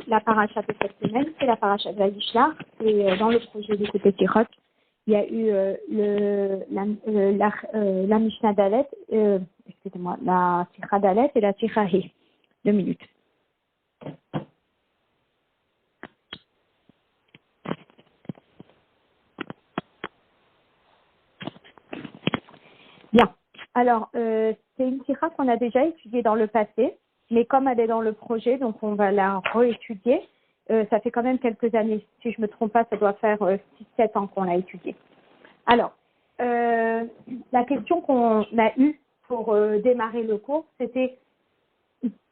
La paracha de cette semaine, c'est la paracha de Vayishlach. Et dans le projet du côté Tirot, il y a eu la Mishnah Dalet, excusez-moi, la Sikha Dalet et la Sikha He. 2 minutes. Bien. Alors, c'est une sikha qu'on a déjà étudiée dans le passé, mais comme elle est dans le projet, donc on va la réétudier. Ça fait quand même quelques années. Si je ne me trompe pas, ça doit faire 6-7 ans qu'on l'a étudiée. Alors, la question qu'on a eue pour démarrer le cours, c'était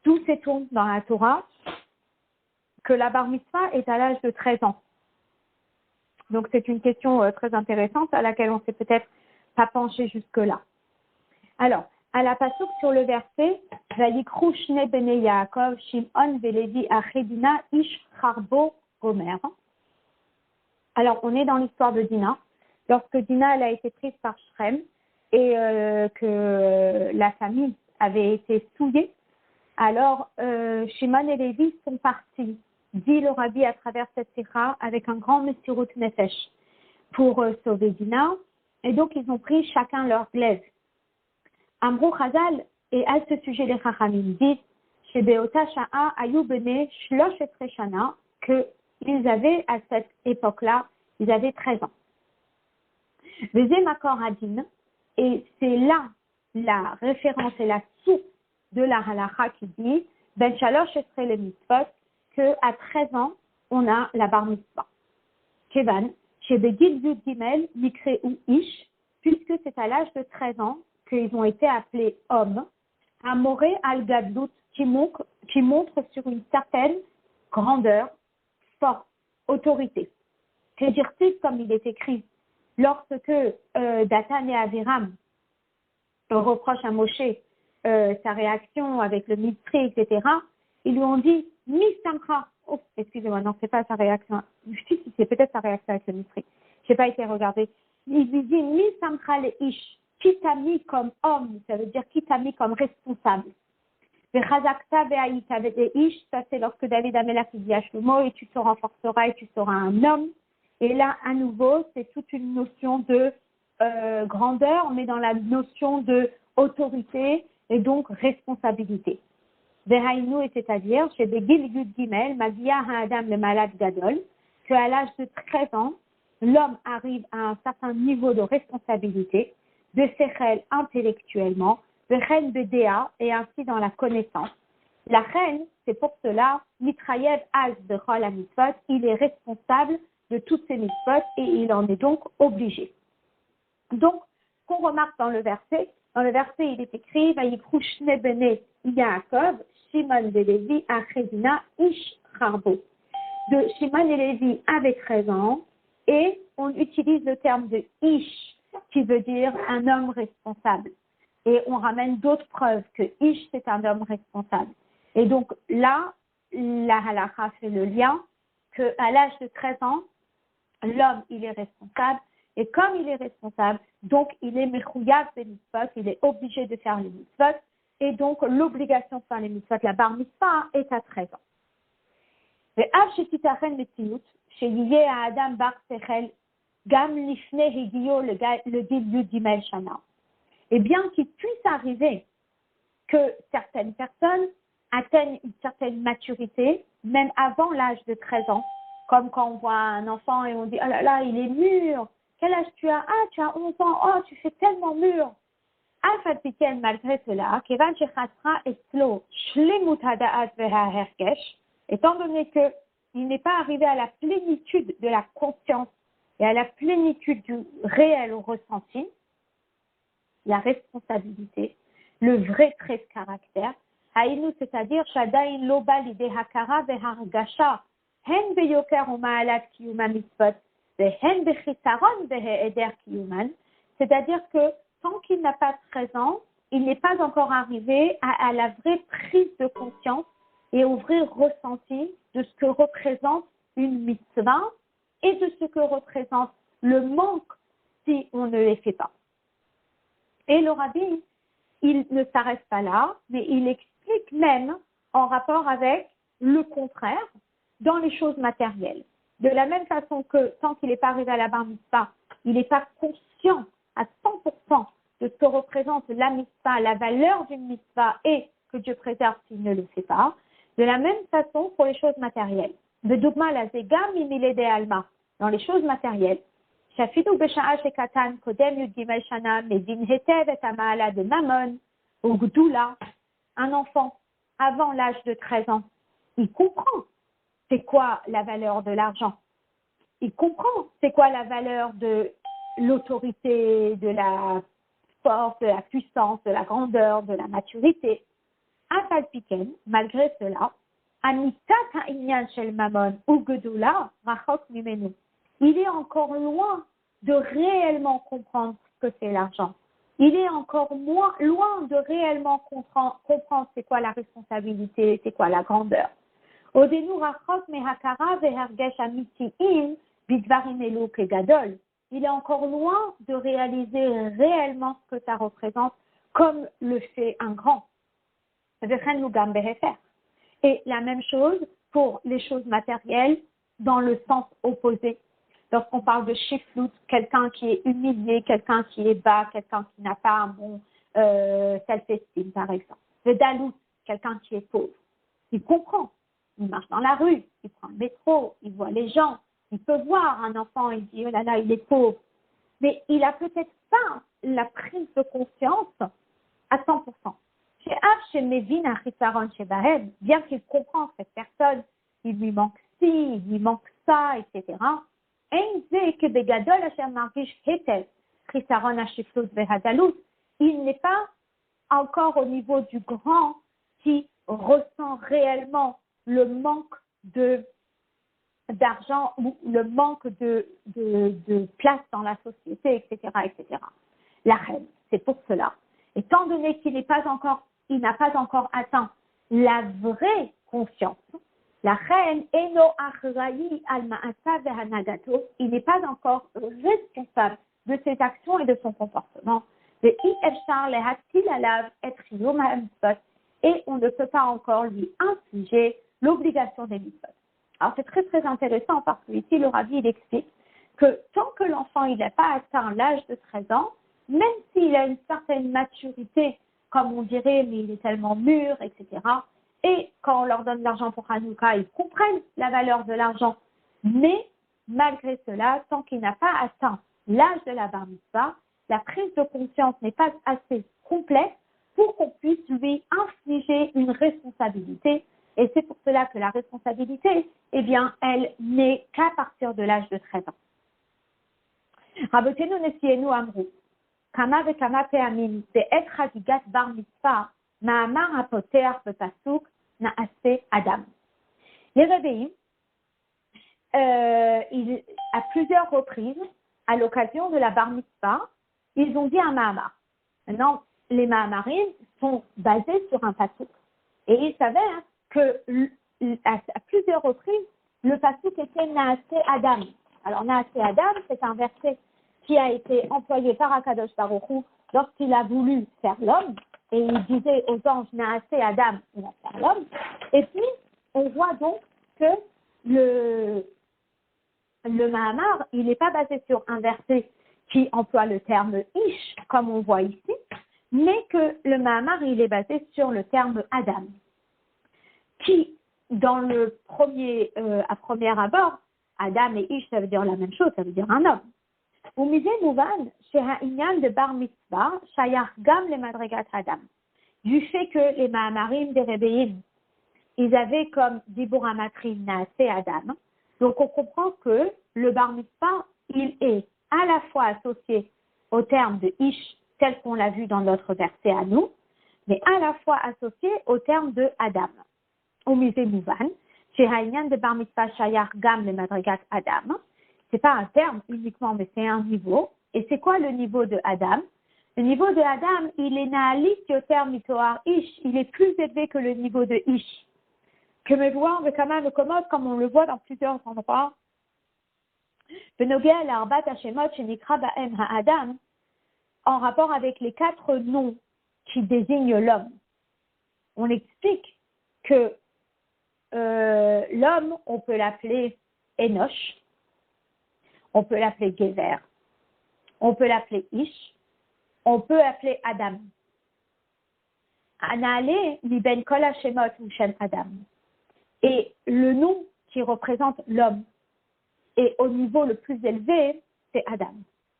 d'où sait-on dans la Torah que la bar mitzvah est à l'âge de 13 ans. Donc, c'est une question très intéressante à laquelle on ne s'est peut-être pas penché jusque-là. Alors, à la pasuk sur le verset, Vayikru shne bnei Yaakov, Shimon veLevi achedina ish charbo gomer. Alors, on est dans l'histoire de Dina. Lorsque Dina elle a été prise par Shrem et que la famille avait été souillée, alors Shimon et Lévi sont partis, dit le Rabbi à travers cette sikha, avec un grand mesirut nefesh pour sauver Dina. Et donc, ils ont pris chacun leur glaive. Amrou Chazal, et à ce sujet, les Chachamim disent, chez Beota Sha'a, Ayou Bene, Shlosh et Shana, qu'ils avaient, à cette époque-là, ils avaient 13 ans. Vezé Makor Hadin, et c'est là la référence et la source de la halacha qui dit, Ben Shalosh et le mitzvot, qu'à 13 ans, on a la bar mitzvah. Kevan, chez Begil Yud Gimel, Mikre ou Ish, puisque c'est à l'âge de 13 ans qu'ils ont été appelés hommes, Amoré al-Gadlut, qui montre sur une certaine grandeur, force, autorité. C'est-à-dire, comme il est écrit, lorsque Dathan et Aviram reprochent à Moshe sa réaction avec le Mitzri, etc., ils lui ont dit « Misamcha ». Oh, excusez-moi, non, c'est pas sa réaction. Si, c'est peut-être sa réaction avec le Mitzri. Je n'ai pas été regardée. Il lui dit « Misamcha le ish ». Qui t'a mis comme homme, ça veut dire qui t'a mis comme responsable. Vechazakta ve'aïta ve'eish, ça c'est lorsque David Amelach dit à Shlomo, et tu te renforceras et tu seras un homme. Et là, à nouveau, c'est toute une notion de grandeur, mais dans la notion de autorité et donc responsabilité. Ve'haïnou, et c'est-à-dire, chez Begil Yud Gimel, Magia Ha'adam le malade Gadol, qu'à l'âge de 13 ans, l'homme arrive à un certain niveau de responsabilité, de sechel intellectuellement, de reine de Déa et ainsi dans la connaissance. La reine, c'est pour cela, Mitrayev Az de Chol HaMitzvot, il est responsable de toutes ces mitzvot et il en est donc obligé. Donc, ce qu'on remarque dans le verset, il est écrit Vayikru shne bnei Yaakov, Shimon et Lévi, Achedina, Ish Charbo. De Shimon et Lévi avec 13 ans, et on utilise le terme de Ish, qui veut dire un homme responsable. Et on ramène d'autres preuves que Ish, c'est un homme responsable. Et donc là, la halakha fait le lien qu'à l'âge de 13 ans, l'homme, il est responsable. Et comme il est responsable, donc il est mechouyav des mitzvot, il est obligé de faire les mitzvot. Et donc l'obligation de faire les mitzvot, la bar mitzvah, est à 13 ans. Et bien qu'il puisse arriver que certaines personnes atteignent une certaine maturité, même avant l'âge de 13 ans, comme quand on voit un enfant et on dit « Oh là là, il est mûr, quel âge tu as? Ah, tu as 11 ans, oh, tu fais tellement mûr !» Malgré cela, étant donné qu'il n'est pas arrivé à la plénitude de la conscience et à la plénitude du réel ressenti, la responsabilité, le vrai trait de caractère, haïnou, c'est-à-dire Shadaï Loba Lide Hakara Vehargasha, Hen Beyoker Umaalat Kiyuma Mitzvot, Hen Bechisaron Beheder Kiyuman, c'est-à-dire que tant qu'il n'a pas 13 ans, il n'est pas encore arrivé à la vraie prise de conscience et au vrai ressenti de ce que représente une mitzvah et de ce que représente le manque si on ne les fait pas. Et le Rabbi, il ne s'arrête pas là, mais il explique même en rapport avec le contraire dans les choses matérielles. De la même façon que tant qu'il n'est pas arrivé à la bar mitzvah, il n'est pas conscient à 100% de ce que représente la mitzvah, la valeur d'une mitzvah et que Dieu préserve s'il ne le fait pas. De la même façon pour les choses matérielles. De Dougma la Zega Mimile de Alma, dans les choses matérielles. Shafidu Besha'a Shekatan Kodem Yud Gimel Shana Medin Hetev et Amaala de Mammon ou Gdoula, un enfant avant l'âge de 13 ans, il comprend c'est quoi la valeur de l'argent. Il comprend c'est quoi la valeur de l'autorité, de la force, de la puissance, de la grandeur, de la maturité. Afalpiken, malgré cela, Amitat ha'inyan shel mamon ou Gdoula rachok mimenu. Il est encore loin de réellement comprendre ce que c'est l'argent. Il est encore loin de réellement comprendre c'est quoi la responsabilité, c'est quoi la grandeur. Odenu rachok mehakara vehergesh amiti'im bidvarim elu kegadol. Il est encore loin de réaliser réellement ce que ça représente comme le fait un grand. Et la même chose pour les choses matérielles dans le sens opposé. Lorsqu'on parle de shiflut, quelqu'un qui est humilié, quelqu'un qui est bas, quelqu'un qui n'a pas un bon self-esteem, par exemple. Le dalut, quelqu'un qui est pauvre. Il comprend. Il marche dans la rue, il prend le métro, il voit les gens. Il peut voir un enfant, il dit, oh là là, il est pauvre. Mais il n'a peut-être pas la prise de conscience à 100%. Bien qu'il comprend cette personne, il lui manque ci, il lui manque ça, etc. Il n'est pas encore au niveau du grand qui ressent réellement le manque d'argent ou le manque de place dans la société, etc., etc. La reine, c'est pour cela. Étant donné qu'il n'a pas encore atteint la vraie conscience, la reine eno achraï al ma'asa ve'hanagato, il n'est pas encore responsable de ses actions et de son comportement. Et on ne peut pas encore lui infliger l'obligation des mitzvot. Alors c'est très très intéressant parce que ici le Rabbi il explique que tant que l'enfant il n'a pas atteint l'âge de 13 ans, même s'il a une certaine maturité, comme on dirait, mais il est tellement mûr, etc. Et quand on leur donne de l'argent pour Hanouka, ils comprennent la valeur de l'argent. Mais malgré cela, tant qu'il n'a pas atteint l'âge de la bar mitzvah, la prise de conscience n'est pas assez complète pour qu'on puisse lui infliger une responsabilité. Et c'est pour cela que la responsabilité, eh bien, elle n'est qu'à partir de l'âge de 13 ans. Rabotenu nesienu amrou. Kama vekama pe'amim be'et chagigat bar mitzvah ma'amar hapoteach bepasuk na'ase adam. Les Rebbeim, à plusieurs reprises, à l'occasion de la bar mitzvah, ils ont dit un ma'amar. Maintenant, les ma'amarim sont basés sur un pasuk. Et il s'avère que à plusieurs reprises, le pasuk était Naase Adam. Alors Naase Adam, c'est un verset qui a été employé par Akadosh Baruch Hu lorsqu'il a voulu faire l'homme. Et il disait aux anges Naase Adam, il va faire l'homme. Et puis, on voit donc que le Mahamar, il n'est pas basé sur un verset qui emploie le terme Ish, comme on voit ici, mais que le Mahamar, il est basé sur le terme Adam, qui, dans le à premier abord, Adam et Ish, ça veut dire la même chose, ça veut dire un homme. Ou misé mouvan, chez Ha'inyan de Bar Mitzvah, Shayach Gam le Madregat Adam. Du fait que les Mahamarim des Rebbeim, ils avaient comme Dibur Amatrim Naase Adam. Donc on comprend que le Bar Mitzvah, il est à la fois associé au terme de Ish, tel qu'on l'a vu dans notre verset à nous, mais à la fois associé au terme de Adam. Ou misé mouvan, chez Ha'inyan de Bar Mitzvah, Shayach Gam le Madregat Adam. C'est pas un terme uniquement, mais c'est un niveau. Et c'est quoi le niveau de Adam? Le niveau de Adam, il est Naalik Yoter Mitoar Ish. Il est plus élevé que le niveau de Ish. Que me voir le Kama le Komod, comme on le voit dans plusieurs endroits. Benogea l'Arbat Hashemot Shenikra Ba'em Ha'adam, en rapport avec les 4 noms qui désignent l'homme. On explique que l'homme, on peut l'appeler Enoch, on peut l'appeler Gever, on peut l'appeler Ish, on peut l'appeler Adam. Anale liben kol hashemot hu shem Adam. Et le nom qui représente l'homme, et au niveau le plus élevé, c'est Adam.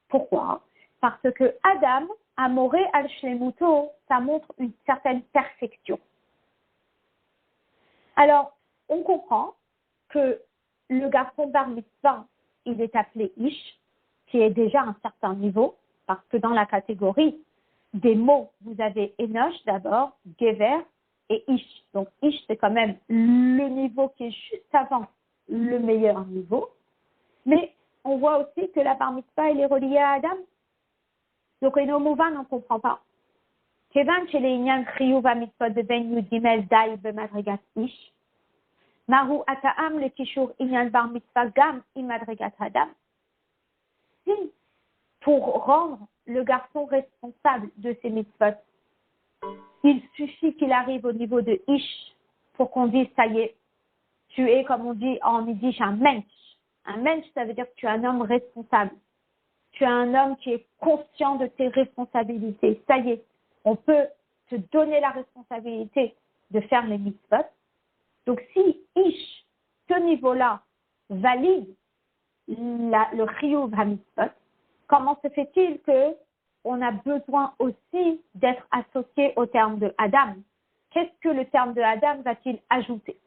Pourquoi? Parce que Adam, amoré al shlemuto, ça montre une certaine perfection. Alors, on comprend que le garçon bar mitzvah, il est appelé Ish, qui est déjà un certain niveau, parce que dans la catégorie des mots, vous avez Enoch d'abord, Gever et Ish. Donc Ish, c'est quand même le niveau qui est juste avant le meilleur niveau. Mais on voit aussi que la bar mitzvah, elle est reliée à Adam. Donc Eno Mouvan, on ne comprend pas. Kevan chez les Inyan Chiyuv HaMitzvot de Ben Yudimel Dai Bemadregat Ish. Maru Ataam le Kishur Inyan Bar Mitzvah Gam Imadregat Adam. Si, pour rendre le garçon responsable de ses mitzvot, il suffit qu'il arrive au niveau de Ish pour qu'on dise, ça y est, tu es, comme on dit en yiddish, un mensch. Un mensch, ça veut dire que tu es un homme responsable. Tu es un homme qui est conscient de tes responsabilités. Ça y est, on peut te donner la responsabilité de faire les mitzvot. Donc, si Ish, ce niveau-là, valide le chiyuv ha-mitzvot, comment se fait-il qu'on a besoin aussi d'être associé au terme de Adam? Qu'est-ce que le terme de Adam va-t-il ajouter?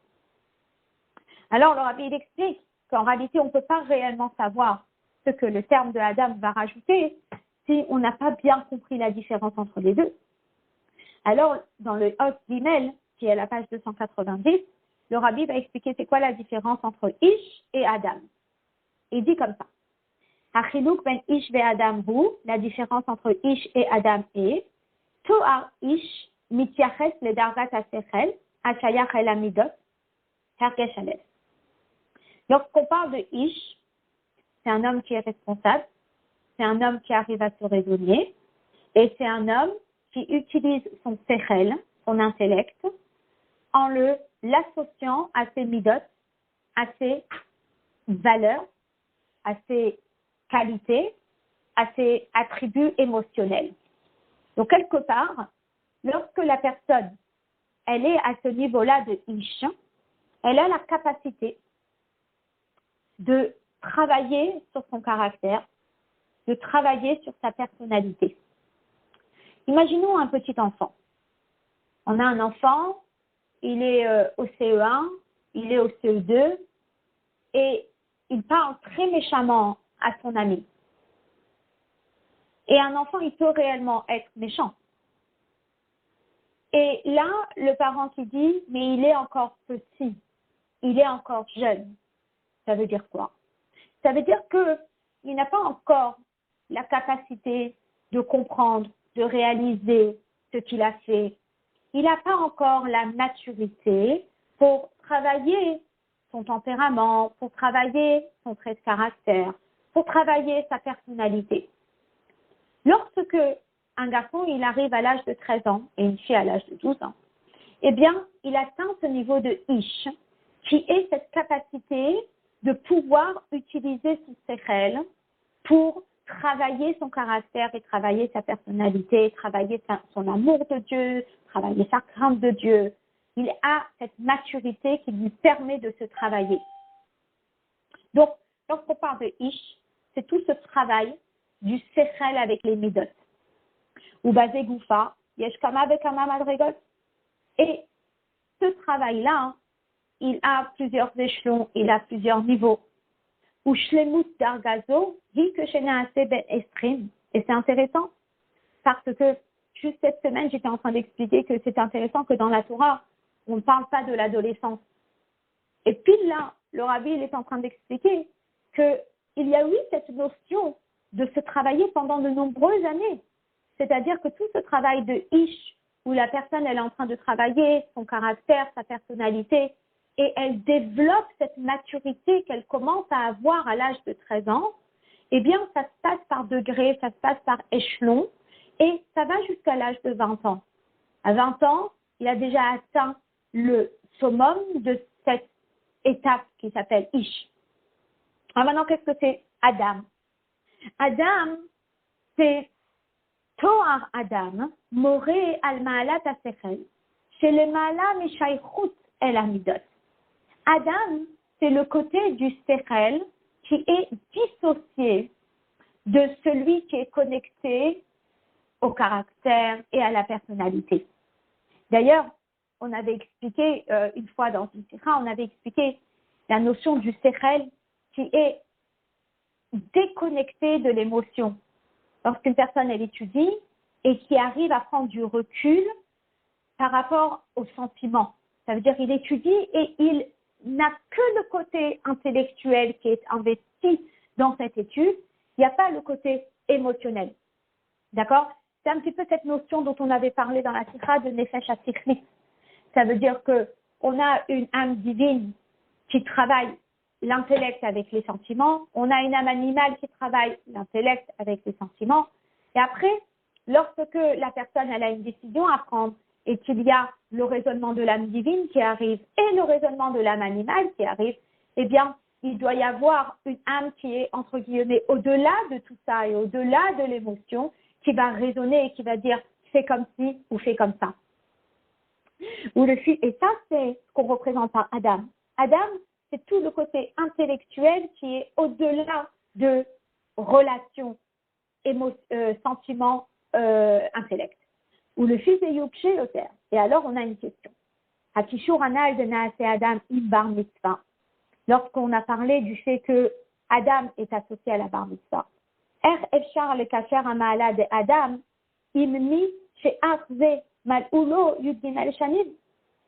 Alors, le Rabbi, il explique qu'en réalité, on ne peut pas réellement savoir ce que le terme de Adam va rajouter si on n'a pas bien compris la différence entre les deux. Alors, dans le Hot d'email, qui est à la page 290, le Rabbi va expliquer c'est quoi la différence entre Ish et Adam. Il dit comme ça. Achiluk ben Ish ve Adam hu, la différence entre Ish et Adam est Toar Ish mityaches le dargat asechel, achayach el amidot, hergesh alef. Lorsqu'on parle de Ish, c'est un homme qui est responsable, c'est un homme qui arrive à se raisonner, et c'est un homme qui utilise son sechel, son intellect, en l'associant à ses midot, à ses valeurs, à ses qualités, à ses attributs émotionnels. Donc, quelque part, lorsque la personne, elle est à ce niveau-là de Ish, elle a la capacité de travailler sur son caractère, de travailler sur sa personnalité. Imaginons un petit enfant. On a un enfant, il est au CE1, il est au CE2 et il parle très méchamment à son ami. Et un enfant, il peut réellement être méchant. Et là, le parent qui dit, mais il est encore petit, il est encore jeune. Ça veut dire quoi? Ça veut dire qu'il n'a pas encore la capacité de comprendre, de réaliser ce qu'il a fait. Il n'a pas encore la maturité pour travailler son tempérament, pour travailler son trait de caractère, pour travailler sa personnalité. Lorsque un garçon il arrive à l'âge de 13 ans et une fille à l'âge de 12 ans, eh bien, il atteint ce niveau de Ish, qui est cette capacité de pouvoir utiliser son sechel pour travailler son caractère et travailler sa personnalité, travailler son amour de Dieu, travailler sa crainte de Dieu. Il a cette maturité qui lui permet de se travailler. Donc, lorsqu'on parle de Ish, c'est tout ce travail du sechel avec les midot. Ou basé goufa, yesh kama bekama madregot. Et ce travail-là, il a plusieurs échelons, il a plusieurs niveaux. Ou shlemut dargazo, hi que shenaase ben estrim. Et c'est intéressant parce que juste cette semaine, j'étais en train d'expliquer que c'est intéressant que dans la Torah, on ne parle pas de l'adolescence. Et puis là, le Rabbi, il est en train d'expliquer qu'il y a eu cette notion de se travailler pendant de nombreuses années. C'est-à-dire que tout ce travail de Ish, où la personne, elle est en train de travailler son caractère, sa personnalité, et elle développe cette maturité qu'elle commence à avoir à l'âge de 13 ans, eh bien, ça se passe par degrés, ça se passe par échelons, et ça va jusqu'à l'âge de 20 ans. À 20 ans, il a déjà atteint le summum de cette étape qui s'appelle Ish. Alors maintenant, qu'est-ce que c'est Adam? Adam, c'est Toar Adam, Moré al-Ma'alat ha-Sechel, chez le Ma'ala Mishaychut el-Amidot. Adam, c'est le côté du Sechel qui est dissocié de celui qui est connecté au caractère et à la personnalité. D'ailleurs, on avait expliqué, une fois dans une sikha, on avait expliqué la notion du Sechel qui est déconnecté de l'émotion. Lorsqu'une personne, elle étudie et qui arrive à prendre du recul par rapport aux sentiments. Ça veut dire qu'il étudie et il n'a que le côté intellectuel qui est investi dans cette étude. Il n'y a pas le côté émotionnel. D'accord? C'est un petit peu cette notion dont on avait parlé dans la sikha de Nefesh HaSichlit. Ça veut dire qu'on a une âme divine qui travaille l'intellect avec les sentiments. On a une âme animale qui travaille l'intellect avec les sentiments. Et après, lorsque la personne elle a une décision à prendre et qu'il y a le raisonnement de l'âme divine qui arrive et le raisonnement de l'âme animale qui arrive, eh bien, il doit y avoir une âme qui est, entre guillemets, au-delà de tout ça et au-delà de l'émotion, qui va raisonner et qui va dire « fais comme ci » ou « fais comme ça ». Et ça, c'est ce qu'on représente par Adam. Adam, c'est tout le côté intellectuel qui est au-delà de relations, sentiments, intellect. Ou le fils de Yukché au terre. Et alors, on a une question. Hakishur anal de Naase Adam im bar mitzvah. Lorsqu'on a parlé du fait que Adam est associé à la bar mitzvah. Efshar le kacher amala de Adam imni chez Arze mal'ulo yudgimel shanim.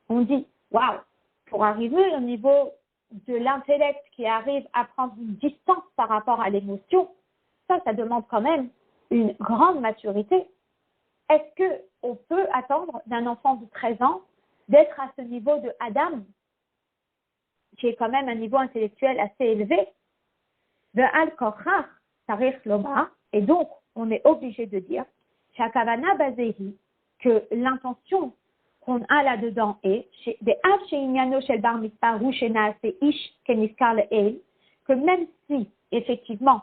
On dit, waouh, pour arriver au niveau de l'intellect qui arrive à prendre une distance par rapport à l'émotion, ça demande quand même une grande maturité. Est-ce qu'on peut attendre d'un enfant de 13 ans d'être à ce niveau de Adam, qui est quand même un niveau intellectuel assez élevé, de Al-Korach, Tarikh Lomar, et donc on est obligé de dire, Shakavana Bazehi, que l'intention qu'on a là-dedans est, que même si, effectivement,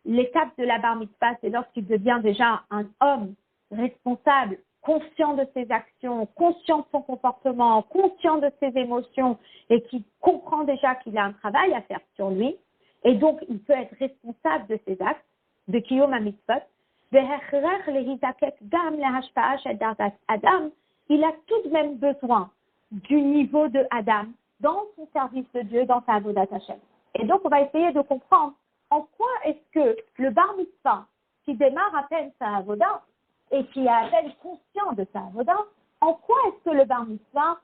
l'étape de la bar mitzvah, c'est lorsqu'il devient déjà un homme responsable, conscient de ses actions, conscient de son comportement, conscient de ses émotions et qui comprend déjà qu'il a un travail à faire sur lui, et donc il peut être responsable de ses actes, de Kiyom HaMitzvot, Adam, il a tout de même besoin du niveau de Adam dans son service de Dieu, dans sa Avodat Hashem. Et donc, on va essayer de comprendre en quoi est-ce que le bar mitzvah, qui démarre à peine sa Avodah et qui est à peine conscient de sa Avodah, en quoi est-ce que le bar mitzvah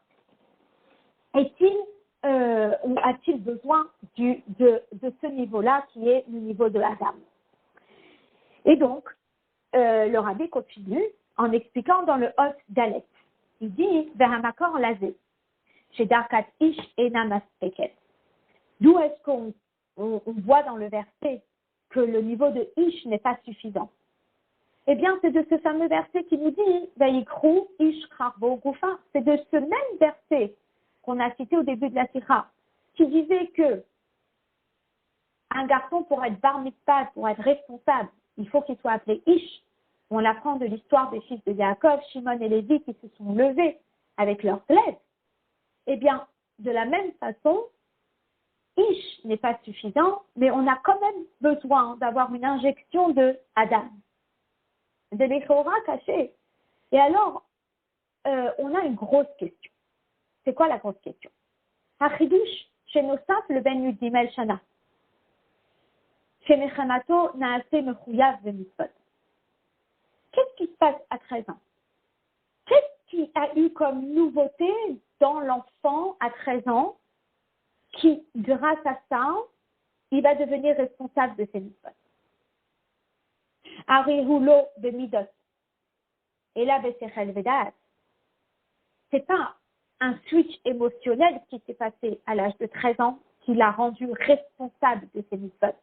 ou a-t-il besoin de ce niveau-là qui est le niveau de Adam? Et donc, le rabbi continue en expliquant dans le Hot Dalet. Il dit, Vehamakor lazé, chez Darkat Ish Enam Aspeket. D'où est-ce qu'on voit dans le verset que le niveau de Ish n'est pas suffisant? Eh bien, c'est de ce fameux verset qui nous dit, Vaikrou Ish Charbo Goufa. C'est de ce même verset qu'on a cité au début de la Sikha, qui disait que un garçon, pour être bar mitzvah, pour être responsable, il faut qu'il soit appelé Ish. On l'apprend de l'histoire des fils de Yaakov, Shimon et Lévi qui se sont levés avec leur glaive. Eh bien, de la même façon, Ish n'est pas suffisant, mais on a quand même besoin d'avoir une injection de Adam, de l'Echora caché. Et alors, on a une grosse question. C'est quoi la grosse question? Hachidush, chez Nosaf, le Ben Yudimel Shana. Chez Nechamato, Naase Mechouyav Vemitzvot. Qu'est-ce qui se passe à 13 ans? Qu'est-ce qui a eu comme nouveauté dans l'enfant à 13 ans qui, grâce à ça, il va devenir responsable de ses mitzvot? Arihulo de Midot. Et là, Besechel Vedat. C'est pas un switch émotionnel qui s'est passé à l'âge de 13 ans qui l'a rendu responsable de ses mitzvot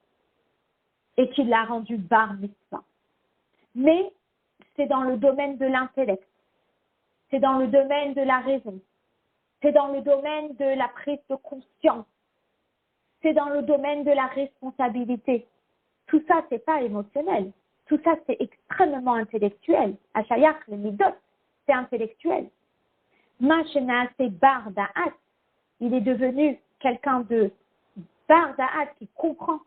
et qui l'a rendu bar mitzvah. Mais c'est dans le domaine de l'intellect, c'est dans le domaine de la raison, C'est dans le domaine de la prise de conscience. C'est dans le domaine de la responsabilité. Tout ça, c'est pas émotionnel. Tout ça, c'est extrêmement intellectuel. Achayach, le midot, c'est intellectuel. Machena, c'est bar da'at. Il est devenu quelqu'un de bar da'at qui comprend.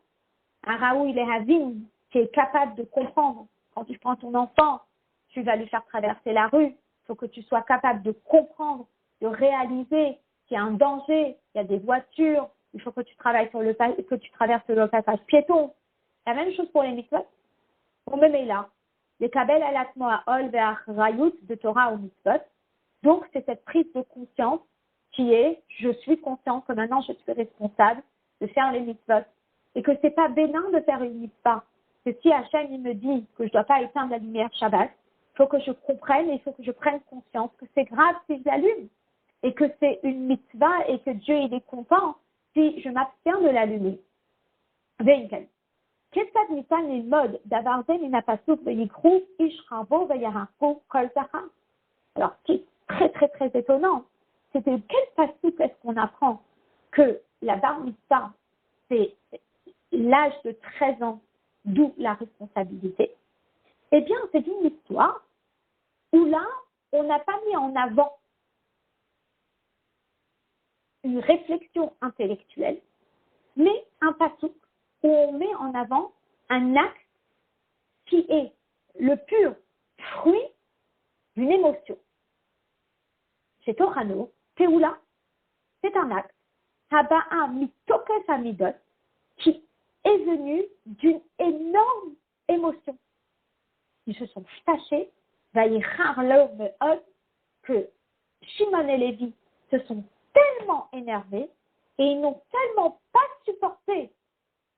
Un Raoul, il est havin, qui est capable de comprendre. Quand tu prends ton enfant, tu vas lui faire traverser la rue. Il faut que tu sois capable de comprendre, de réaliser qu'il y a un danger, il y a des voitures, il faut que tu travailles que tu traverses le passage piéton. La même chose pour les mitzvot. On me met là. Les kabel alatmo ol ve'achrayut de Torah ou mitzvot. Donc, c'est cette prise de conscience qui est, je suis conscient que maintenant je suis responsable de faire les mitzvot. Et que c'est pas bénin de faire une mitzvah. Que si Hachem, il me dit que je dois pas éteindre la lumière Shabbat, il faut que je comprenne et il faut que je prenne conscience que c'est grave si je l'allume. Et que c'est une mitzvah et que Dieu, il est content si je m'abstiens de l'allumer. Veinken. Ketzad nitan lilmod davar ze min hapasuk veyikru ish rabo veyaharku kol zachar. Alors, ce qui est très, très, très étonnant, c'est de quel pasuk est-ce qu'on apprend que la bar mitzvah, c'est l'âge de 13 ans, d'où la responsabilité. Eh bien, c'est une histoire où là, on n'a pas mis en avant une réflexion intellectuelle, mais un passouk où on met en avant un acte qui est le pur fruit d'une émotion. Chez Torano, Teoula, c'est un acte, Haba'a mitokef amidot, qui est venu d'une énorme émotion. Ils se sont fâchés, que Shimon et Lévi se sont tellement énervés et ils n'ont tellement pas supporté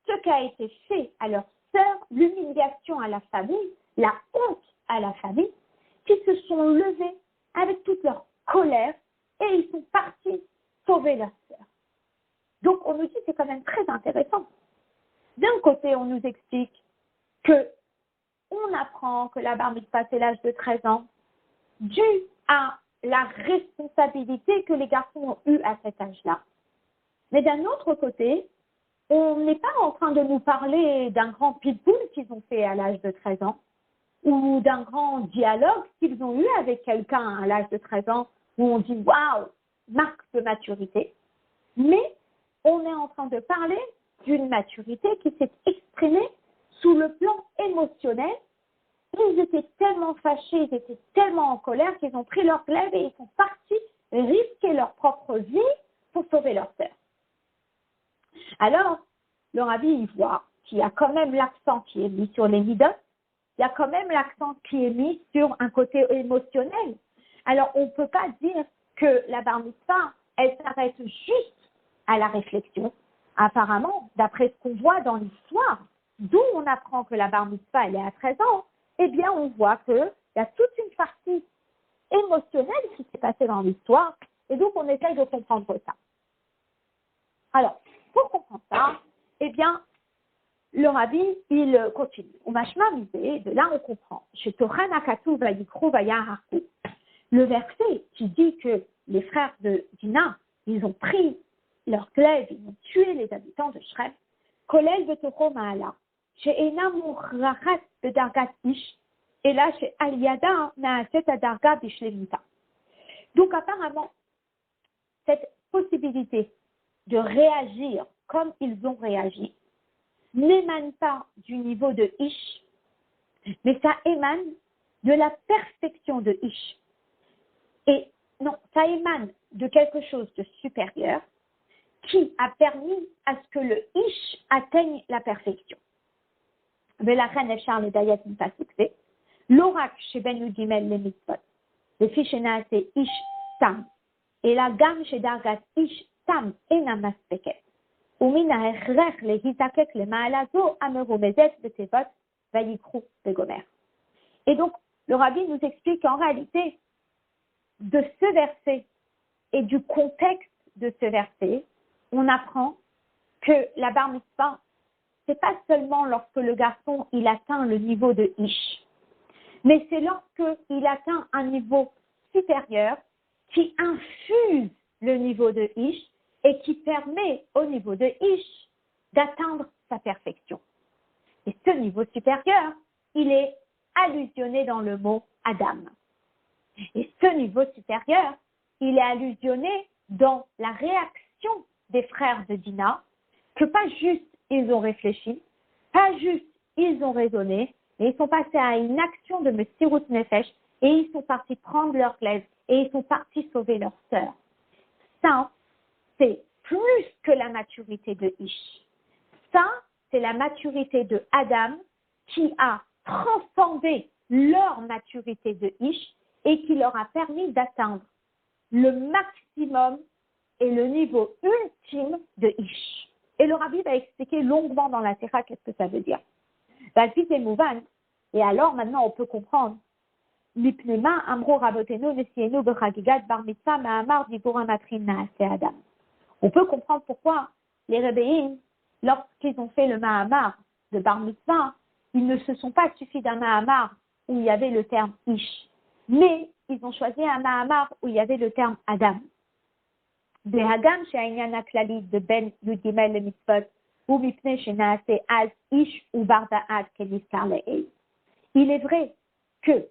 ce qui a été fait à leur sœur, l'humiliation à la famille, la honte à la famille, qu'ils se sont levés avec toute leur colère et ils sont partis sauver leur sœur. Donc on nous dit que c'est quand même très intéressant. D'un côté, on nous explique que on apprend que la bar mitzvah, c'est l'âge de 13 ans, dû à la responsabilité que les garçons ont eue à cet âge-là. Mais d'un autre côté, on n'est pas en train de nous parler d'un grand pitbull qu'ils ont fait à l'âge de 13 ans, ou d'un grand dialogue qu'ils ont eu avec quelqu'un à l'âge de 13 ans, où on dit « waouh, marque de maturité ». Mais on est en train de parler d'une maturité qui s'est exprimée sous le plan émotionnel. Ils étaient tellement fâchés, ils étaient tellement en colère qu'ils ont pris leur glaive et ils sont partis risquer leur propre vie pour sauver leur sœur. Alors, le rabbi, il voit qu'il y a quand même l'accent qui est mis sur les midot, il y a quand même l'accent qui est mis sur un côté émotionnel. Alors, on ne peut pas dire que la bar mitzvah, elle s'arrête juste à la réflexion. Apparemment, d'après ce qu'on voit dans l'histoire, d'où on apprend que la bar mitzvah, elle est à 13 ans, eh bien, on voit qu'il y a toute une partie émotionnelle qui s'est passée dans l'histoire, et donc on essaye de comprendre ça. Alors, pour comprendre ça, eh bien, le rabbi, il continue. On m'a chemisé, de là on comprend. Chez Torah Nakatu Vayikru Vayaharku. Le verset qui dit que les frères de Dina, ils ont pris leur glaive, ils ont tué les habitants de Shrem. Kolel Betoro Maala. Chez Ena Murachat Bedargat Ish. Et là, chez Aliada Naaset Adarga Bishlevita. Donc, apparemment, cette possibilité de réagir comme ils ont réagi n'émane pas du niveau de Ish, mais ça émane de la perfection de Ish. Et non, ça émane de quelque chose de supérieur qui a permis à ce que le Ish atteigne la perfection. Velachan efshar ledayat mipasukse, l'orak chez Ben Yudimel le mitzvot, le fichena c'est Ish tam, et la gamme chez Dargat Ish tam ena maspeket. ומן ההכרח להיזקק למעלה זו המרומזת בתיבות ויקרו בגומר. Et donc, le rabbi nous explique qu'en réalité, de ce verset et du contexte de ce verset, on apprend que la bar mitzvah, c'est pas seulement lorsque le garçon il atteint le niveau de Ish, mais c'est lorsque il atteint un niveau supérieur qui infuse le niveau de Ish et qui permet au niveau de Ish d'atteindre sa perfection. Et ce niveau supérieur, il est allusionné dans le mot Adam. Et ce niveau supérieur, il est allusionné dans la réaction des frères de Dina, que pas juste ils ont réfléchi, pas juste ils ont raisonné, mais ils sont passés à une action de Messirut Nefesh et ils sont partis prendre leur glaive et ils sont partis sauver leur sœur. Ça, c'est plus que la maturité de Ish. Ça, c'est la maturité de Adam qui a transcendé leur maturité de Ish et qui leur a permis d'atteindre le maximum et le niveau ultime de Ish. Et le rabbi va expliquer longuement dans la Tera qu'est-ce que ça veut dire. Et alors maintenant on peut comprendre. On peut comprendre pourquoi les Rebbeim, lorsqu'ils ont fait le Mahamar de Bar Mitzvah, ils ne se sont pas suffis d'un Mahamar où il y avait le terme Ish, mais ils ont choisi un Mahamar où il y avait le terme Adam. Il est vrai que,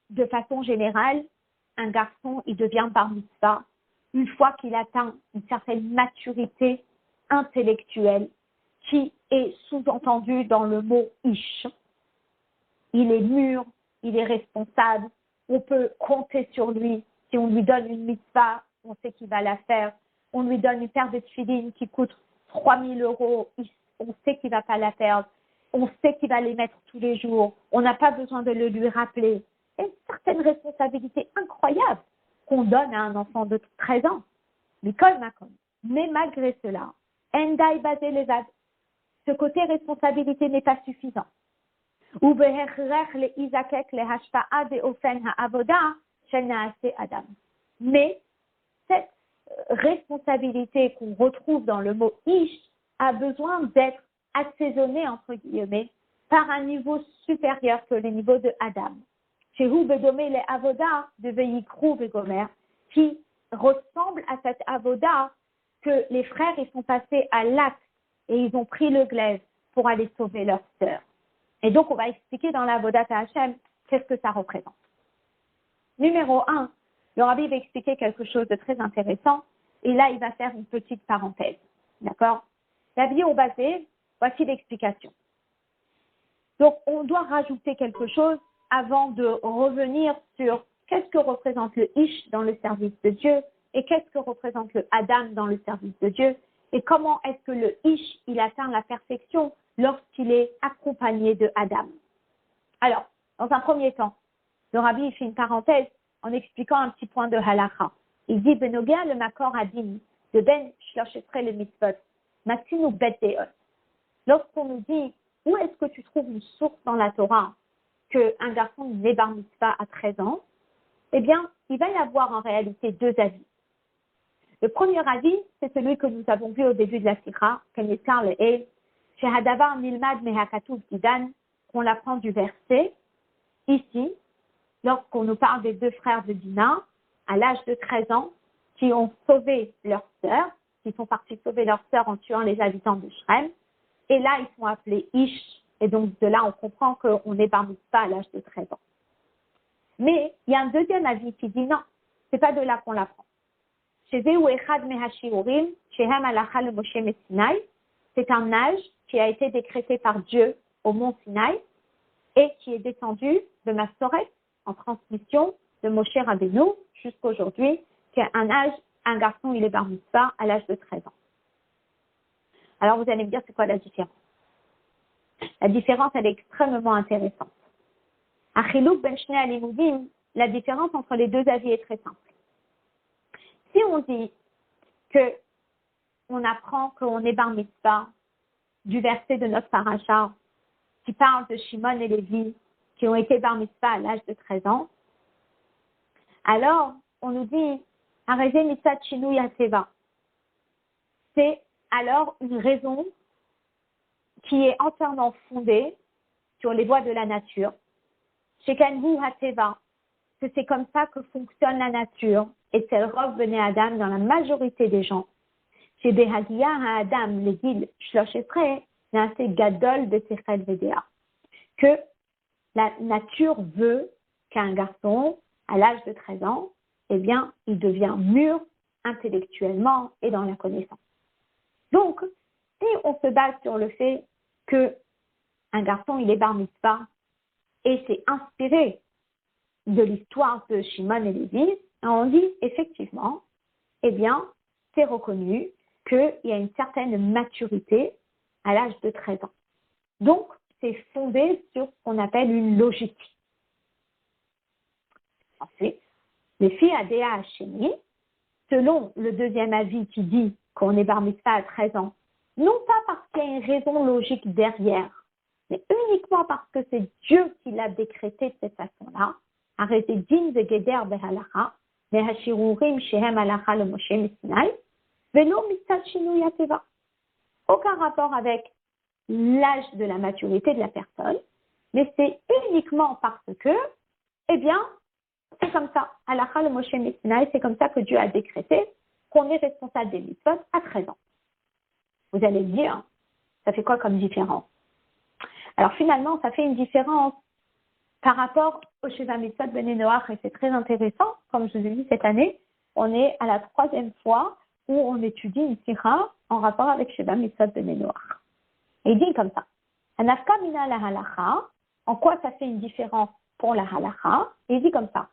de façon générale, un garçon, il devient bar mitzvah une fois qu'il atteint une certaine maturité intellectuelle qui est sous-entendue dans le mot ish. Il est mûr, il est responsable, on peut compter sur lui. Si on lui donne une mitzvah, on sait qu'il va la faire. On lui donne une paire de tefilines qui coûte 3 000 €, on sait qu'il ne va pas la perdre. On sait qu'il va les mettre tous les jours. On n'a pas besoin de le lui rappeler. C'est une certaine responsabilité incroyable qu'on donne à un enfant de 13 ans. L'école Macon. Mais malgré cela, Endai basé les ad. Ce côté responsabilité n'est pas suffisant. Mais cette responsabilité qu'on retrouve dans le mot ish a besoin d'être assaisonnée, entre guillemets, par un niveau supérieur que le niveau de Adam. Chez vous, Bedomé, les avodas de Veyikrou Vegomer, qui ressemble à cette avoda que les frères ils sont passés à l'acte et ils ont pris le glaive pour aller sauver leur sœur. Et donc, on va expliquer dans l'avodat à Hachem qu'est-ce que ça représente. Numéro 1, le rabbi va expliquer quelque chose de très intéressant et là, il va faire une petite parenthèse. D'accord? La vie au basé, voici l'explication. Donc, on doit rajouter quelque chose avant de revenir sur qu'est-ce que représente le Ish dans le service de Dieu et qu'est-ce que représente le Adam dans le service de Dieu et comment est-ce que le Ish, il atteint la perfection lorsqu'il est accompagné de Adam. Alors, dans un premier temps, le rabbi il fait une parenthèse en expliquant un petit point de halakha. Il dit, Benogia le makor adin de ben shloshesre le mitzvot, matinu bet deot. Lorsqu'on nous dit, où est-ce que tu trouves une source dans la Torah qu'un garçon né bar mitzvah à 13 ans, eh bien, il va y avoir en réalité deux avis. Le premier avis, c'est celui que nous avons vu au début de la Sikha, Kenetzar le El, Shehadavar Nilmad Mehakatuv Didan, qu'on l'apprend du verset. Ici, lorsqu'on nous parle des deux frères de Dina, à l'âge de 13 ans, qui ont sauvé leur sœur, qui sont partis sauver leur sœur en tuant les habitants de Shrem, et là, ils sont appelés Ish, et donc de là, on comprend qu'on est bar mitzvah à l'âge de 13 ans. Mais il y a un deuxième avis qui dit non, c'est pas de là qu'on l'apprend. C'est un âge qui a été décrété par Dieu au mont Sinaï et qui est descendu de Massoret en transmission de Moshe Rabbeinu jusqu'à aujourd'hui, qui est un âge, un garçon, il est bar mitzvah à l'âge de 13 ans. Alors vous allez me dire, c'est quoi la différence? La différence, elle est extrêmement intéressante. Achilouk ben shnei alimudim, la différence entre les deux avis est très simple. Si on dit que on apprend qu'on est bar mitzvah du verset de notre paracha qui parle de Shimon et Lévi qui ont été bar mitzvah à l'âge de 13 ans, alors on nous dit Arezé mitzvah shinui hateva. C'est alors une raison qui est entièrement fondée sur les voies de la nature. Shekanvu hateva, que c'est comme ça que fonctionne la nature. et c'est le rov bnei Adam dans la majorité des gens. Chez Behagia Adam, le gil Shloshesre, c'est Gadol Besechel Vedea. Que la nature veut qu'un garçon, à l'âge de 13 ans, eh bien, il devient mûr intellectuellement et dans la connaissance. Donc, si on se base sur le fait que un garçon, il est bar mitzvah, et c'est inspiré de l'histoire de Shimon et Lévi, on dit effectivement, eh bien, c'est reconnu qu'il y a une certaine maturité à l'âge de 13 ans. Donc, c'est fondé sur ce qu'on appelle une logique. Ensuite, les filles Adéa Hachémi, selon le deuxième avis qui dit qu'on est bar mitzvah à 13 ans, non pas parce qu'il y a une raison logique derrière, mais uniquement parce que c'est Dieu qui l'a décrété de cette façon-là, arrêtez din vegeder behalacha, mehashirurim shehem halacha le Moshe Sinai, velo mitzad shinui ateva. Aucun rapport avec l'âge de la maturité de la personne, mais c'est uniquement parce que, eh bien, c'est comme ça. Halacha le Moshe Sinai, c'est comme ça que Dieu a décrété qu'on est responsable des mitzvot à 13 ans. Vous allez me dire, ça fait quoi comme différence? Alors finalement, ça fait une différence par rapport au Sheva Mitzvot Bnei Noach, et c'est très intéressant. Comme je vous ai dit cette année, on est à la 3e fois où on étudie une sira en rapport avec Sheva Mitzvot Bnei Noach. Et il dit comme ça, Anafka mina la halacha, en quoi ça fait une différence pour la halacha? Et il dit comme ça,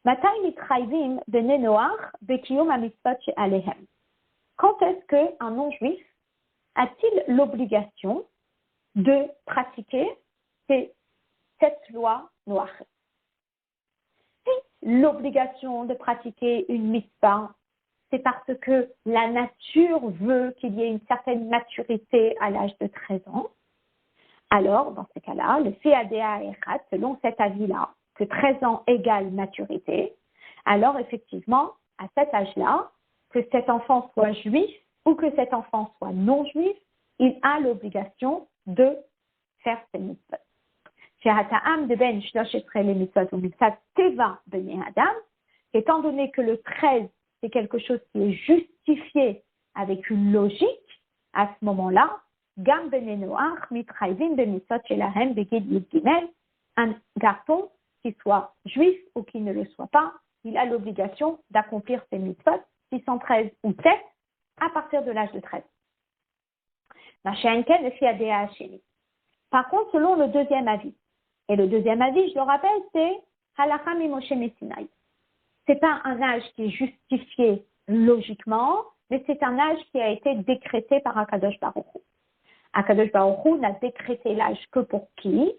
Matay mitrayvim Bnei Noach bekiyum ha-mitzvot she'alehem. Quand est-ce qu'un non-juif a-t-il l'obligation de pratiquer cette loi noire? Si l'obligation de pratiquer une mitzvah, c'est parce que la nature veut qu'il y ait une certaine maturité à l'âge de 13 ans, alors, dans ce cas-là, le CADA Echad, selon cet avis-là, que 13 ans égale maturité, alors effectivement, à cet âge-là, que cet enfant soit juif ou que cet enfant soit non-juif, il a l'obligation de faire ses mitzvot. Étant donné que le 13, c'est quelque chose qui est justifié avec une logique, à ce moment-là, un garçon qui soit juif ou qui ne le soit pas, il a l'obligation d'accomplir ses mitzvot 613 ou 7 à partir de l'âge de 13. Par contre, selon le deuxième avis, et le deuxième avis, je le rappelle, c'est Halacha mi Moshe Sinai. C'est pas un âge qui est justifié logiquement, mais c'est un âge qui a été décrété par Akadosh Baruch Hu. Akadosh Baruch Hu n'a décrété l'âge que pour qui?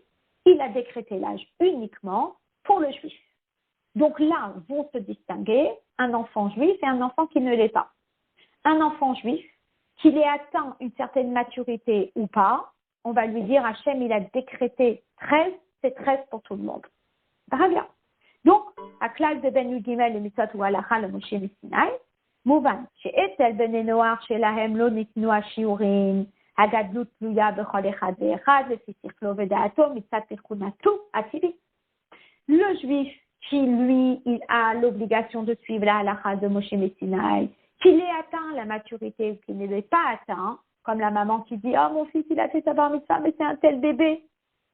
Il a décrété l'âge uniquement pour le juif. Donc là vont se distinguer un enfant juif et un enfant qui ne l'est pas. Un enfant juif, qu'il ait atteint une certaine maturité ou pas, on va lui dire Hachem, il a décrété 13, c'est 13 pour tout le monde. Très bien. Donc, à classe de Ben Yugimel, le Mitzvot ou Halacha, le Moshe Sinai, Mouvan, chez Etel Ben Noach, chez Lahem, lo nitnu ha-shiurim, hagadlut tluya bechol echad ve'echad, lefi sichlo veda'ato, mitzat tichunatu ativi. Le juif, qui lui, il a l'obligation de suivre la Halacha de Moshe Sinai, qu'il ait atteint la maturité ou qu'il ne l'ait pas atteint, comme la maman qui dit « Oh, mon fils, il a fait sa bar mitzvah, mais c'est un tel bébé »,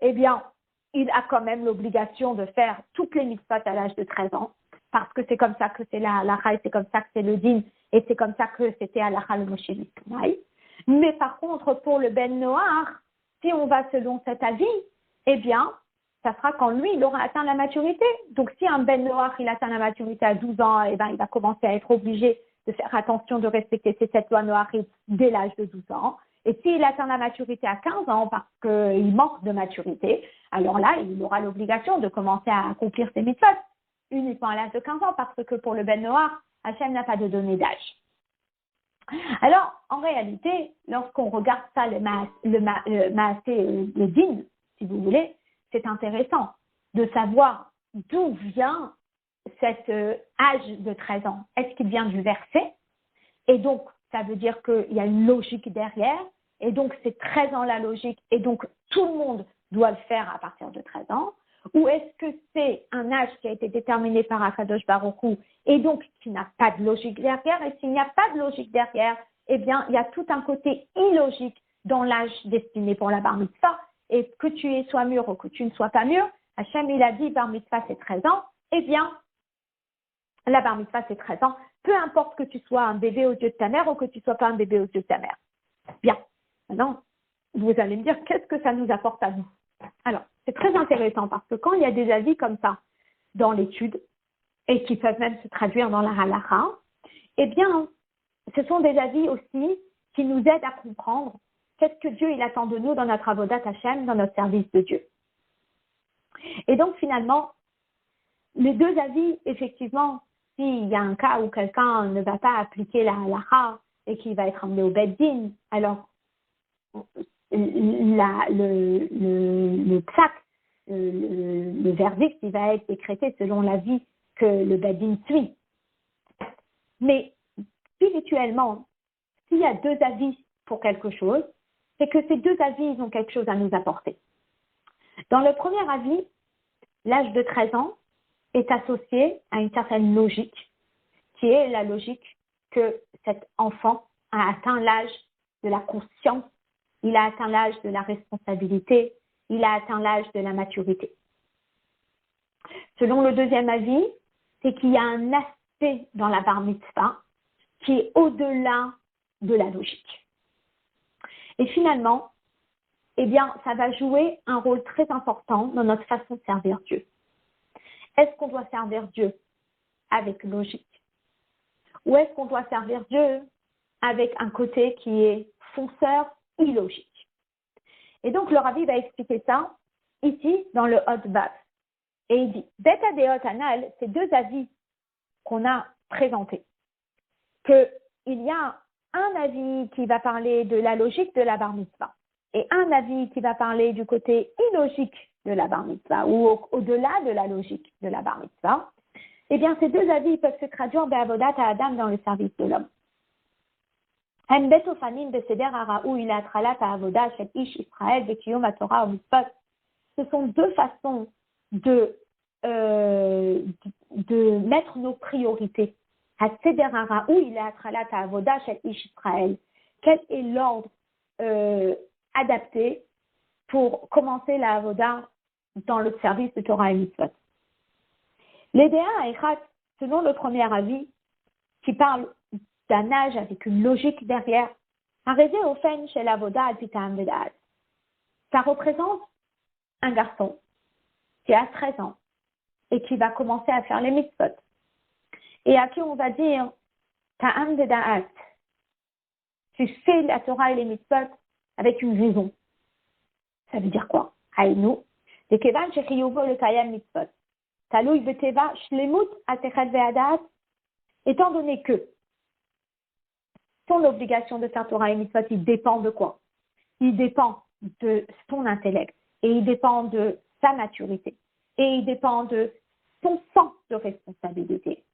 eh bien, il a quand même l'obligation de faire toutes les mitzvot à l'âge de 13 ans, parce que c'est comme ça que c'est la halacha, et c'est comme ça que c'est le din, et c'est comme ça que c'était halacha le Moshe Sinai. Mais par contre, pour le Ben Noach, si on va selon cet avis, eh bien, ça sera quand lui, il aura atteint la maturité. Donc, si un Ben Noach, il atteint la maturité à 12 ans, eh bien, il va commencer à être obligé de faire attention, de respecter cette loi noachite dès l'âge de 12 ans. Et s'il atteint la maturité à 15 ans parce qu'il manque de maturité, alors là, il aura l'obligation de commencer à accomplir ses mitzvot uniquement à l'âge de 15 ans parce que pour le Ben Noach, Hachem n'a pas de données d'âge. Alors, en réalité, lorsqu'on regarde ça, le din, si vous voulez, c'est intéressant de savoir d'où vient cet âge de 13 ans. Est-ce qu'il vient du verset? Et donc, ça veut dire qu'il y a une logique derrière, et donc c'est 13 ans la logique, et donc tout le monde doit le faire à partir de 13 ans. Ou est-ce que c'est un âge qui a été déterminé par Akadosh Baruch Hu et donc qui n'a pas de logique derrière? Et s'il n'y a pas de logique derrière, eh bien, il y a tout un côté illogique dans l'âge destiné pour la bar mitzvah. Et que tu sois mûr ou que tu ne sois pas mûr, Hachem, il a dit bar mitzvah c'est 13 ans, eh bien, la bar mitzvah c'est 13 ans. Peu importe que tu sois un bébé aux yeux de ta mère ou que tu ne sois pas un bébé aux yeux de ta mère. Bien. Maintenant, vous allez me dire, qu'est-ce que ça nous apporte à nous? Alors, c'est très intéressant parce que quand il y a des avis comme ça dans l'étude et qui peuvent même se traduire dans la halakha, eh bien, ce sont des avis aussi qui nous aident à comprendre qu'est-ce que Dieu il attend de nous dans notre avodat Hashem, dans notre service de Dieu. Et donc, finalement, les deux avis, effectivement, s'il y a un cas où quelqu'un ne va pas appliquer la halakha et qu'il va être emmené au Beddin, alors le psak, le verdict, il va être décrété selon l'avis que le Beddin suit. Mais spirituellement, s'il y a deux avis pour quelque chose, c'est que ces deux avis, ils ont quelque chose à nous apporter. Dans le premier avis, l'âge de 13 ans est associé à une certaine logique, qui est la logique que cet enfant a atteint l'âge de la conscience, il a atteint l'âge de la responsabilité, il a atteint l'âge de la maturité. Selon le deuxième avis, c'est qu'il y a un aspect dans la bar mitzvah qui est au-delà de la logique. Et finalement, eh bien, ça va jouer un rôle très important dans notre façon de servir Dieu. Est-ce qu'on doit servir Dieu avec logique? Ou est-ce qu'on doit servir Dieu avec un côté qui est fonceur, illogique? Et donc, le Rabbi va expliquer ça ici dans le Hot Vav. Et il dit, Beta Deot Anal, ces deux avis qu'on a présentés, qu'il y a un avis qui va parler de la logique de la bar mitzvah et un avis qui va parler du côté illogique de la bar mitzvah ou au-delà de la logique de la bar mitzvah, eh bien, ces deux avis peuvent se traduire be'avodat ha'adam dans le service de l'homme. Ce sont deux façons de mettre nos priorités. Quel est l'ordre adapté pour commencer la avoda dans le service de Torah et Mitzvot? L'Edéa selon le premier avis, qui parle d'un âge avec une logique derrière, ça représente un garçon qui a 13 ans et qui va commencer à faire les mitzvot. Et à qui on va dire, ta'am veda'at, tu fais la Torah et les mitzvot avec une raison. Ça veut dire quoi? Haïnu, dekevan shechiyuvo le kayam mitzvot. Taloui beteva shlemut atechad ve'adat. Étant donné que ton obligation de faire Torah et mitzvot, il dépend de quoi? Il dépend de son intellect, et il dépend de sa maturité, et il dépend de son sens de responsabilité.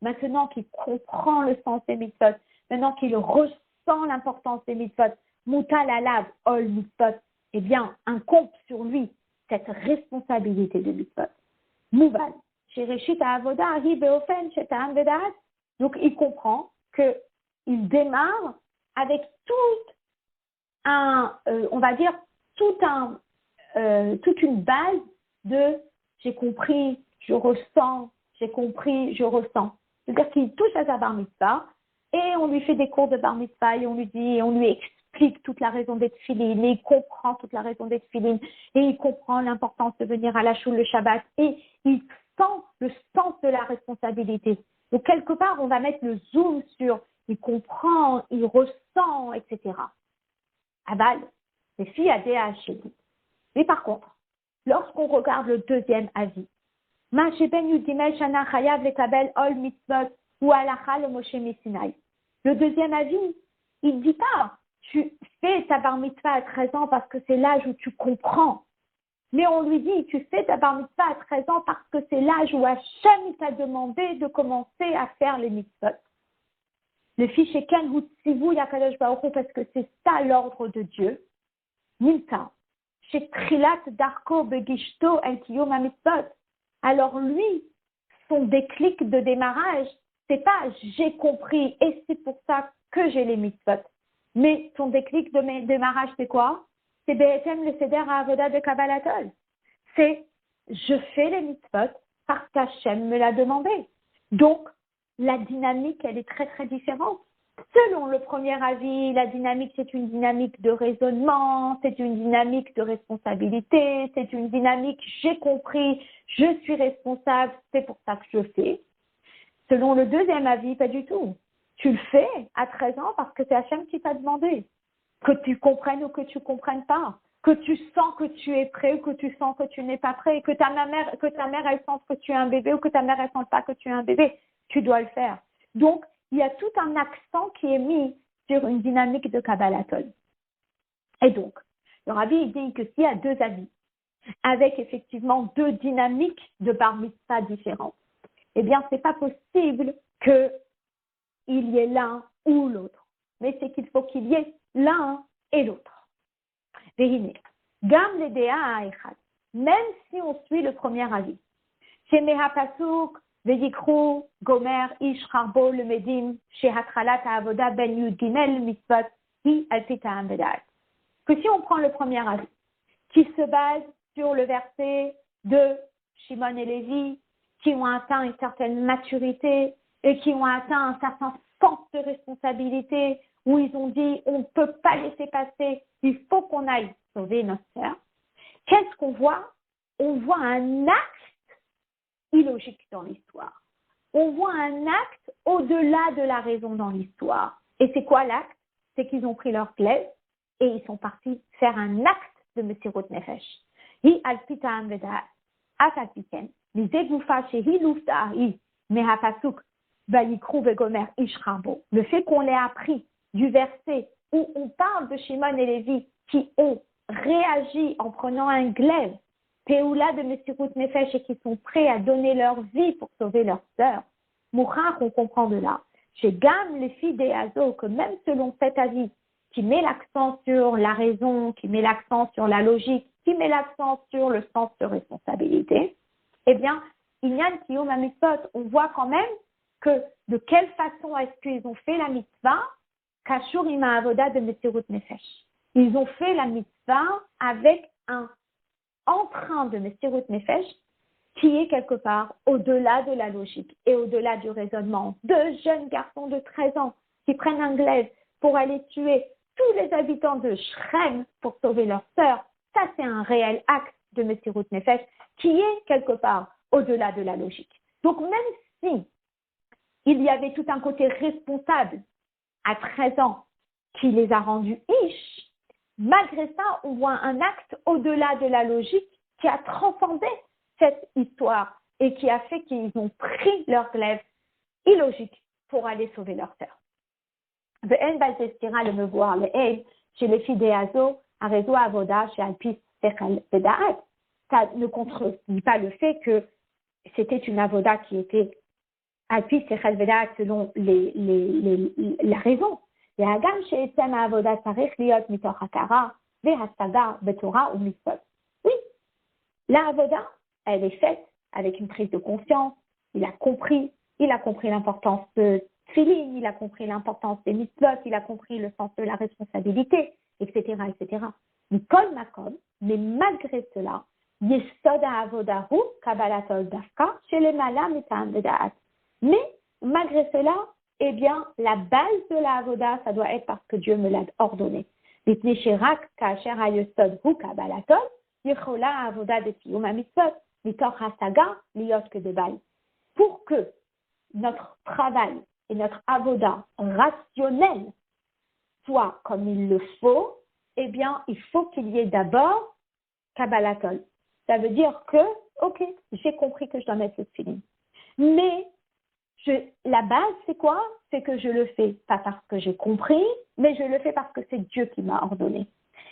Maintenant qu'il comprend le sens des mitzvot, maintenant qu'il ressent l'importance des mitzvot, mutal alav ol mitzvot, eh bien, incombe sur lui cette responsabilité de mitzvot. Mouval. Donc, il comprend qu'il démarre avec on va dire, toute une base de j'ai compris, je ressens, j'ai compris, je ressens. C'est-à-dire qu'il touche à sa bar mitzvah et on lui fait des cours de bar mitzvah et on lui explique toute la raison d'être filine et il comprend toute la raison d'être filine et il comprend l'importance de venir à la choule le Shabbat et il sent le sens de la responsabilité. Donc, quelque part, on va mettre le zoom sur il comprend, il ressent, etc. Aval, les filles à DH. Mais par contre, lorsqu'on regarde le deuxième avis, le deuxième avis, il ne dit pas tu fais ta bar mitzvah à 13 ans parce que c'est l'âge où tu comprends. Mais on lui dit, tu fais ta bar mitzvah à 13 ans parce que c'est l'âge où Hachem t'a demandé de commencer à faire les mitzvot. Le fichier Ken Hutsivu Yakadosh Baruch Hu, parce que c'est ça l'ordre de Dieu. Nimta, chez Trilat Darko Begishto El Kiyom HaMitzvot. Alors lui, son déclic de démarrage, c'est pas j'ai compris et c'est pour ça que j'ai les mitzvot. Mais son déclic de démarrage, c'est quoi? C'est BSM le Seder HaAvoda de Kabbalatol. C'est je fais les mitzvot parce qu'Hachem me l'a demandé. Donc, la dynamique, elle est très très différente. Selon le premier avis, la dynamique, c'est une dynamique de raisonnement, c'est une dynamique de responsabilité, c'est une dynamique, j'ai compris, je suis responsable, c'est pour ça que je fais. Selon le deuxième avis, pas du tout. Tu le fais à 13 ans parce que c'est Hachem qui t'a demandé. Que tu comprennes ou que tu ne comprennes pas. Que tu sens que tu es prêt ou que tu sens que tu n'es pas prêt. Que ta mère, elle sente que tu es un bébé ou que ta mère, elle sente pas que tu es un bébé. Tu dois le faire. Donc, il y a tout un accent qui est mis sur une dynamique de Kabbalatol. Et donc, le Rabbi il dit que s'il y a deux avis, avec effectivement deux dynamiques de bar mitzvah différentes, eh bien, c'est pas possible qu'il y ait l'un ou l'autre. Mais c'est qu'il faut qu'il y ait l'un et l'autre. Véhiné. Gam le dea ha'echad. Même si on suit le premier avis. Chez Meha Pasuk, Veyikru, Gomer, Ish, Harbo, le Medim, chez Hatralat Avoda, Ben Yud Gimel, Mitzvot, Hi, Alpita Vedat. Que si on prend le premier avis, qui se base sur le verset de Shimon et Lévi, qui ont atteint une certaine maturité et qui ont atteint un certain sens de responsabilité, où ils ont dit on ne peut pas laisser passer, il faut qu'on aille sauver notre sœur. Qu'est-ce qu'on voit? On voit un acte illogique dans l'histoire. On voit un acte au-delà de la raison dans l'histoire. Et c'est quoi l'acte? C'est qu'ils ont pris leur glaive et ils sont partis faire un acte de Messirut Nefesh. Hi alpita vedat afapiken mizegufa shehi luftahi mehapasuk vayikru vegomer ishrabo. Le fait qu'on l'ait appris du verset où on parle de Shimon et Lévi qui ont réagi en prenant un glaive, Péoula de Messirut Nefesh et qui sont prêts à donner leur vie pour sauver leur sœur. Mouchar, on comprend de là. Chez Gam, les filles des Azo, que même selon cet avis, qui met l'accent sur la raison, qui met l'accent sur la logique, qui met l'accent sur le sens de responsabilité, eh bien, Inyan Kiyom HaMitzvot, on voit quand même que de quelle façon est-ce qu'ils ont fait la mitzvah, Kashur Ima Avoda de Messirut Nefesh. Ils ont fait la mitzvah avec un entrain de Messirut Nefesh qui est quelque part au-delà de la logique et au-delà du raisonnement. Deux jeunes garçons de 13 ans qui prennent un glaive pour aller tuer tous les habitants de Shrem pour sauver leur sœur, ça c'est un réel acte de Messirut Nefesh qui est quelque part au-delà de la logique. Donc même si il y avait tout un côté responsable à 13 ans qui les a rendus ish, malgré ça, on voit un acte au-delà de la logique qui a transcendé cette histoire et qui a fait qu'ils ont pris leur glaive illogique pour aller sauver leur sœur. Ve'en baltestira le mevoir le eid chez les filles des Azo, Arezo Avoda chez Alpis Sechel Vedaat. Ça ne contredit pas le fait que c'était une avoda qui était Alpis Sechel Vedaat selon la raison. והגם שעצם העבודה צריך להיות מתוך הכרה והשגה בתורה ומצוות. Oui, la avoda, elle est faite avec une prise de conscience. Il a compris l'importance de Tfilin, il a compris l'importance des mitzvot, il a compris le sens de la responsabilité, etc., etc. Mikol makom, mais malgré cela, yesod ha'avoda hu kabbalatol dafka shelemala mitam vedaat. Mais malgré cela, eh bien, la base de la avoda, ça doit être parce que Dieu me l'a ordonné. Pour que notre travail et notre avoda rationnel soit comme il le faut, eh bien, il faut qu'il y ait d'abord Kabbalatol. Ça veut dire que, ok, j'ai compris que je dois mettre ce feeling. Mais la base, c'est quoi? C'est que je le fais pas parce que j'ai compris, mais je le fais parce que c'est Dieu qui m'a ordonné.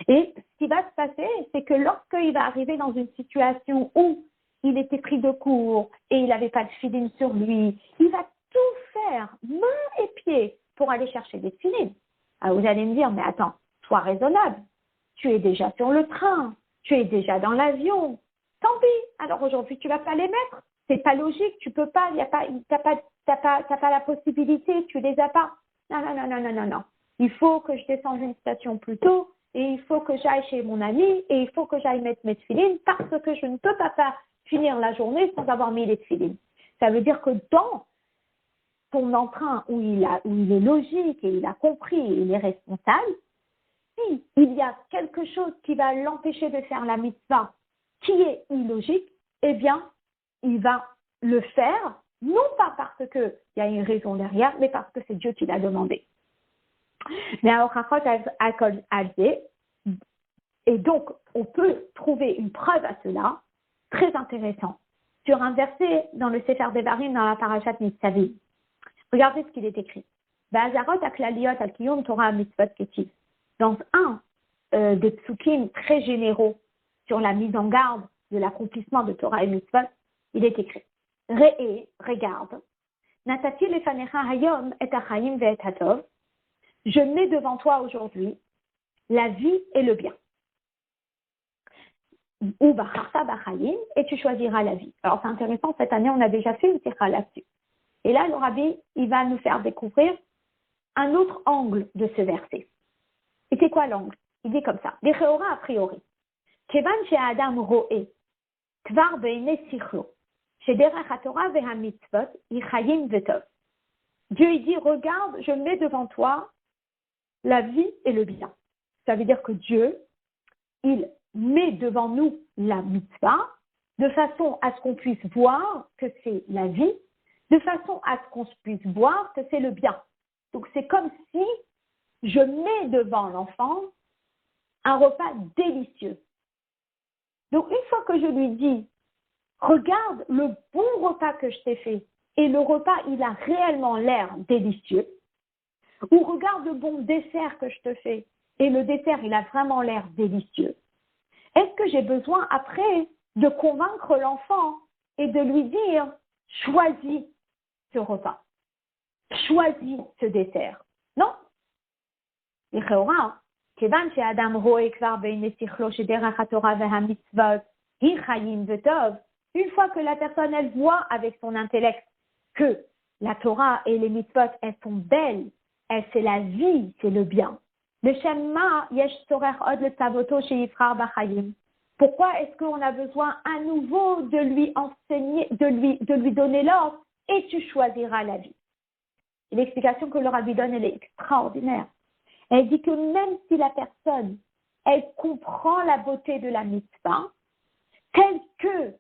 Et ce qui va se passer, c'est que lorsqu'il va arriver dans une situation où il était pris de court et il n'avait pas de feeling sur lui, il va tout faire, main et pied, pour aller chercher des feelings. Alors vous allez me dire, mais attends, sois raisonnable. tu es déjà sur le train, tu es déjà dans l'avion. Tant pis, alors aujourd'hui tu vas pas les mettre. C'est pas logique, tu peux pas, t'as pas la possibilité, tu les as pas. Non, non, non, non, non, non, non. Il faut que je descende une station plus tôt et il faut que j'aille chez mon ami et il faut que j'aille mettre mes tefilines parce que je ne peux pas finir la journée sans avoir mis les tefilines. Ça veut dire que dans son emprunt où il est logique et il a compris et il est responsable, si il y a quelque chose qui va l'empêcher de faire la mitzvah qui est illogique, eh bien, il va le faire, non pas parce qu'il y a une raison derrière, mais parce que c'est Dieu qui l'a demandé. Mais alors, et donc, on peut trouver une preuve à cela, très intéressant, sur un verset dans le Sefer Devarim, dans la Parashat Nitzavim. Regardez ce qu'il est écrit. Dans un des psukim très généraux sur la mise en garde de l'accomplissement de Torah et Mitzvot, il est écrit regarde, Natati lefanecha hayom et hachayim ve'et hatov, je mets devant toi aujourd'hui la vie et le bien. Ou bacharta bachayim, et tu choisiras la vie. Alors c'est intéressant, cette année on a déjà fait une sikha là-dessus. Et là, le Rabbi, il va nous faire découvrir un autre angle de ce verset. Et c'est quoi l'angle? Il dit comme ça. L'Echéora a priori. Kevan she'adam ro'e, kvar be'ene sichlo, shederach haTorah ve'hamitzvot, yichayim ve'tov. Dieu, il dit, regarde, je mets devant toi la vie et le bien. Ça veut dire que Dieu, il met devant nous la mitzvah, de façon à ce qu'on puisse voir que c'est la vie, de façon à ce qu'on puisse voir que c'est le bien. Donc c'est comme si je mets devant l'enfant un repas délicieux. Donc une fois que je lui dis, regarde le bon repas que je t'ai fait, et le repas il a réellement l'air délicieux, ou regarde le bon dessert que je te fais, et le dessert il a vraiment l'air délicieux, est-ce que j'ai besoin après de convaincre l'enfant et de lui dire, choisis ce repas, choisis ce dessert? Non. לכאורה, כיוון שאדם רואה כבר בעיני שכלו שדרך התורה והמצוות היא חיים וטוב, une fois que la personne elle voit avec son intellect que la Torah et les mitzvot elles sont belles, c'est la vie, c'est le bien. לשם מה יש צורך עוד לצוותו שיבחר בחיים? Pourquoi est-ce qu'on a besoin à nouveau de lui enseigner, de lui donner l'ordre et tu choisiras la vie? Et l'explication que le Rabbi donne, elle est extraordinaire. Elle dit que même si la personne, elle comprend la beauté de la mitzvah, telle que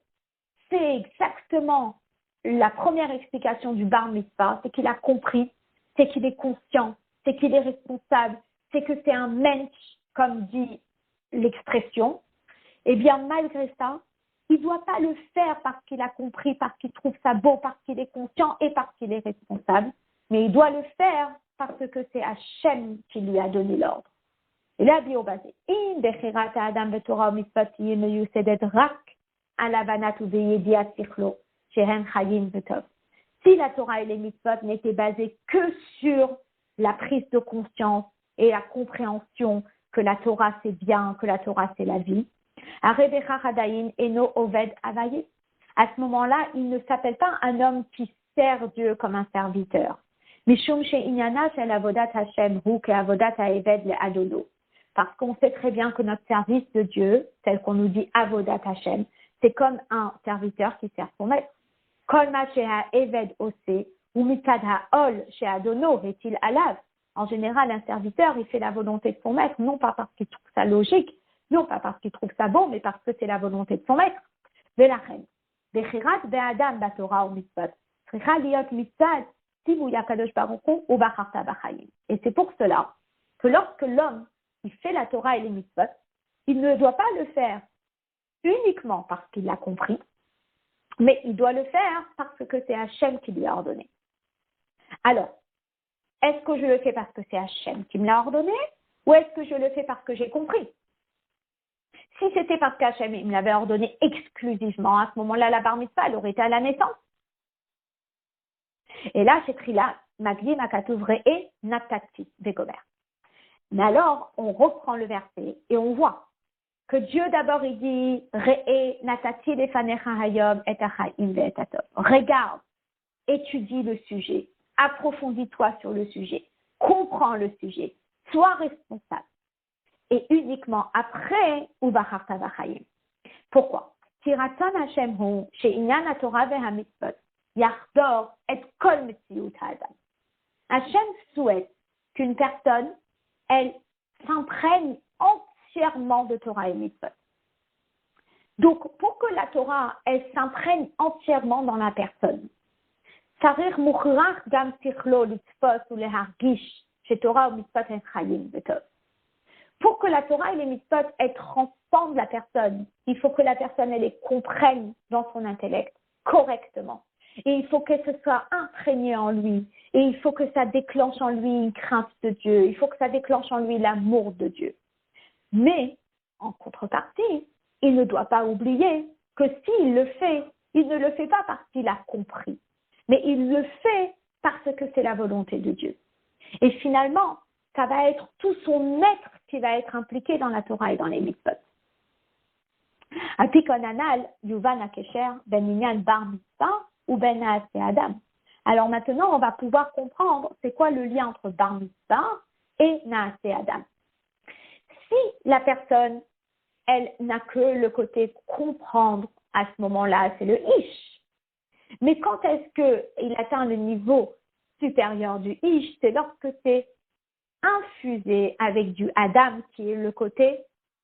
c'est exactement la première explication du bar mitzvah, c'est qu'il a compris, c'est qu'il est conscient, c'est qu'il est responsable, c'est que c'est un mensch, comme dit l'expression, eh bien malgré ça, il ne doit pas le faire parce qu'il a compris, parce qu'il trouve ça beau, parce qu'il est conscient et parce qu'il est responsable, mais il doit le faire parce que c'est Hachem qui lui a donné l'ordre. Et là, bio basé. In bechirat adam betorah mitzvot meyusedet rak ala banat uveyediat sichlo shehen chayim vetov. Si la Torah et les mitzvot n'étaient basées que sur la prise de conscience et la compréhension que la Torah c'est bien, que la Torah c'est la vie, arebecha hadayin eno oved avaye. À ce moment-là, il ne s'appelle pas un homme qui sert Dieu comme un serviteur. Mishum she'inyana shel avodat Hashem hu ke'avodat ha'eved le'adono. Parce qu'on sait très bien que notre service de Dieu, tel qu'on nous dit avodat Hashem, c'est comme un serviteur qui sert son maître. Kol ma she'ha'eved ose ou mitad ha'ol she'adono est-il alav. En général, un serviteur, il fait la volonté de son maître, non pas parce qu'il trouve ça logique, non pas parce qu'il trouve ça bon, mais parce que c'est la volonté de son maître. Velachem, bechirat be'adam batorah ou mitzvot, tzricha liot mitzad. Et c'est pour cela que lorsque l'homme il fait la Torah et les mitzvot, il ne doit pas le faire uniquement parce qu'il l'a compris, mais il doit le faire parce que c'est Hachem qui lui a ordonné. Alors, est-ce que je le fais parce que c'est Hachem qui me l'a ordonné ou est-ce que je le fais parce que j'ai compris? Si c'était parce qu'Hachem me l'avait ordonné exclusivement, à ce moment-là, la bar mitzvah, elle aurait été à la naissance. Et là, c'est écrit là, Magdi Makatouv Re'e Natati Vegomer. Mais alors, on reprend le verset et on voit que Dieu d'abord il dit Re'e natati lefanecha hayom et hachaim ve'et hatov. Regarde, étudie le sujet, approfondis-toi sur le sujet, comprends le sujet, sois responsable. Et uniquement après, ubacharta b'chaim. Pourquoi? Tiraton Hashem hu she'inyan haTorah ve'hamitzvot yachdor et kol metziut ha'adam. Hashem souhaite qu'une personne, elle s'imprègne entièrement de Torah et mitzvot. Donc, pour que la Torah, elle s'imprègne entièrement dans la personne, Sarich mukhrach gam sichlo litzfos ou lehargish chez Torah ou mitzvot et chayim betov. Pour que la Torah et les mitzvot, elles transcendent la personne, il faut que la personne, elle les comprenne dans son intellect correctement. Et il faut que ce soit imprégné en lui. Et il faut que ça déclenche en lui une crainte de Dieu. Il faut que ça déclenche en lui l'amour de Dieu. Mais, en contrepartie, il ne doit pas oublier que s'il le fait, il ne le fait pas parce qu'il a compris. Mais il le fait parce que c'est la volonté de Dieu. Et finalement, ça va être tout son être qui va être impliqué dans la Torah et dans les mitzvot. Apikon anal, yuvan akesher, ben inyan bar mitzvah, ou ben naaseh adam. Alors maintenant, on va pouvoir comprendre c'est quoi le lien entre bar mitzvah et naaseh adam. Si la personne, elle n'a que le côté comprendre, à ce moment-là, c'est le ish. Mais quand est-ce qu'il atteint le niveau supérieur du ish? C'est lorsque c'est infusé avec du adam, qui est le côté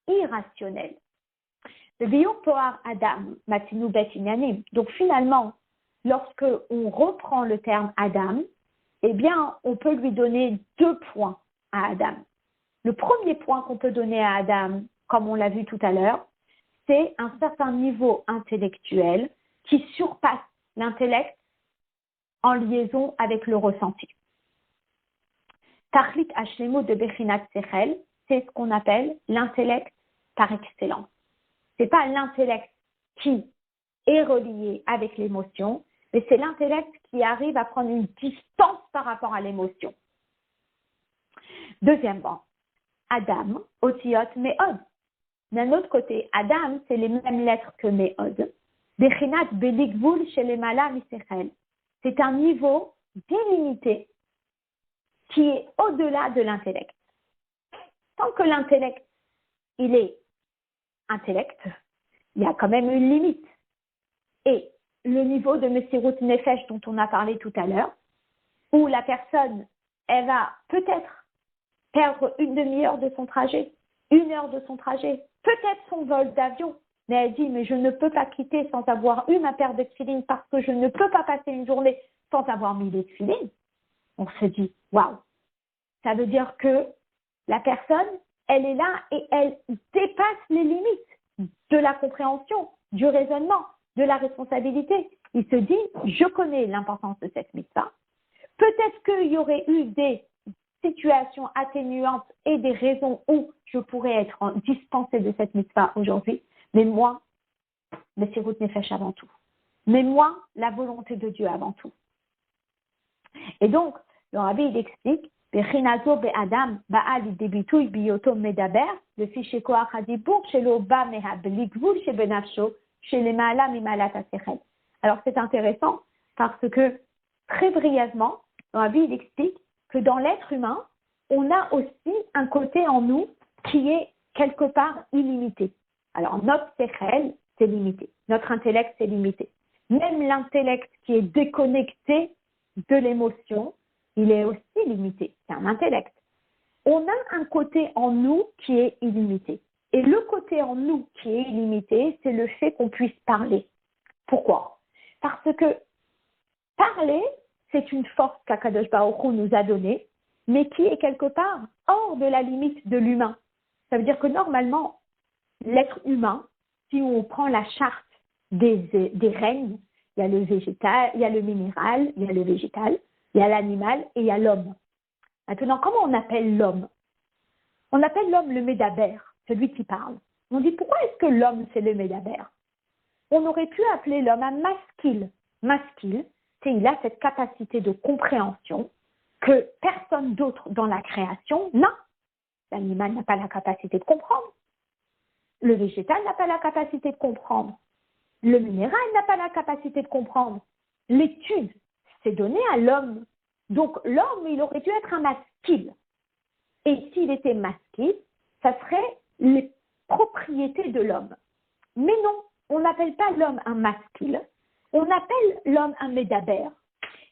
irrationnel. Le biur poar adam, matinu bet inyanim. Donc finalement, lorsque on reprend le terme Adam, eh bien, on peut lui donner 2 points à Adam. Le premier point qu'on peut donner à Adam, comme on l'a vu tout à l'heure, c'est un certain niveau intellectuel qui surpasse l'intellect en liaison avec le ressenti. Tachlit hashlemut de Bechinat Sechel, c'est ce qu'on appelle l'intellect par excellence. Ce n'est pas l'intellect qui est relié avec l'émotion, mais c'est l'intellect qui arrive à prendre une distance par rapport à l'émotion. Deuxièmement, Adam, Otiot, Me'od. D'un autre côté, Adam, c'est les mêmes lettres que Me'od. Bechinat Beligvul chez les Mala Misechel. C'est un niveau d'illimité qui est au-delà de l'intellect. Tant que l'intellect, il est intellect, il y a quand même une limite. Et le niveau de Messirut Nefesh dont on a parlé tout à l'heure, où la personne, elle va peut-être perdre une demi-heure de son trajet, 1 heure de son trajet, peut-être son vol d'avion, mais elle dit, mais je ne peux pas quitter sans avoir eu ma paire de tefilines parce que je ne peux pas passer une journée sans avoir mis les tefilines. On se dit, waouh, ça veut dire que la personne, elle est là et elle dépasse les limites de la compréhension, du raisonnement, de la responsabilité. Il se dit, je connais l'importance de cette mitzvah. Peut-être qu'il y aurait eu des situations atténuantes et des raisons où je pourrais être dispensée de cette mitzvah aujourd'hui, mais moi, Messirut Nefesh avant tout. Mais moi, la volonté de Dieu avant tout. Et donc, le Rabbi, il explique, Bechinazo be'adam ba'al debitui biyoto medaber, le fiché koach hadibour shelo ba meha beligvul shebenafsho shele ma'ala mimalat hasechel. Alors, c'est intéressant parce que, très brièvement, le Rabbi, il explique que dans l'être humain, on a aussi un côté en nous qui est quelque part illimité. Alors, notre sechel, c'est limité. Notre intellect, c'est limité. Même l'intellect qui est déconnecté de l'émotion, il est aussi limité. C'est un intellect. On a un côté en nous qui est illimité. Et le côté en nous qui est illimité, c'est le fait qu'on puisse parler. Pourquoi? Parce que parler, c'est une force qu'Akadosh Baruch Hu nous a donnée, mais qui est quelque part hors de la limite de l'humain. Ça veut dire que normalement, l'être humain, si on prend la charte des règnes, il y a le végétal, il y a le minéral, il y a le végétal, il y a l'animal et il y a l'homme. Maintenant, comment on appelle l'homme? On appelle l'homme le médaber, celui qui parle. On dit, pourquoi est-ce que l'homme, c'est le médaber? On aurait pu appeler l'homme un maskil. Maskil, c'est il a cette capacité de compréhension que personne d'autre dans la création n'a. L'animal n'a pas la capacité de comprendre. Le végétal n'a pas la capacité de comprendre. Le minéral n'a pas la capacité de comprendre. L'étude, c'est donné à l'homme. Donc l'homme, il aurait dû être un masquille. Et s'il était masquille, ça serait les propriétés de l'homme. Mais non, on n'appelle pas l'homme un masquille, on appelle l'homme un médaber.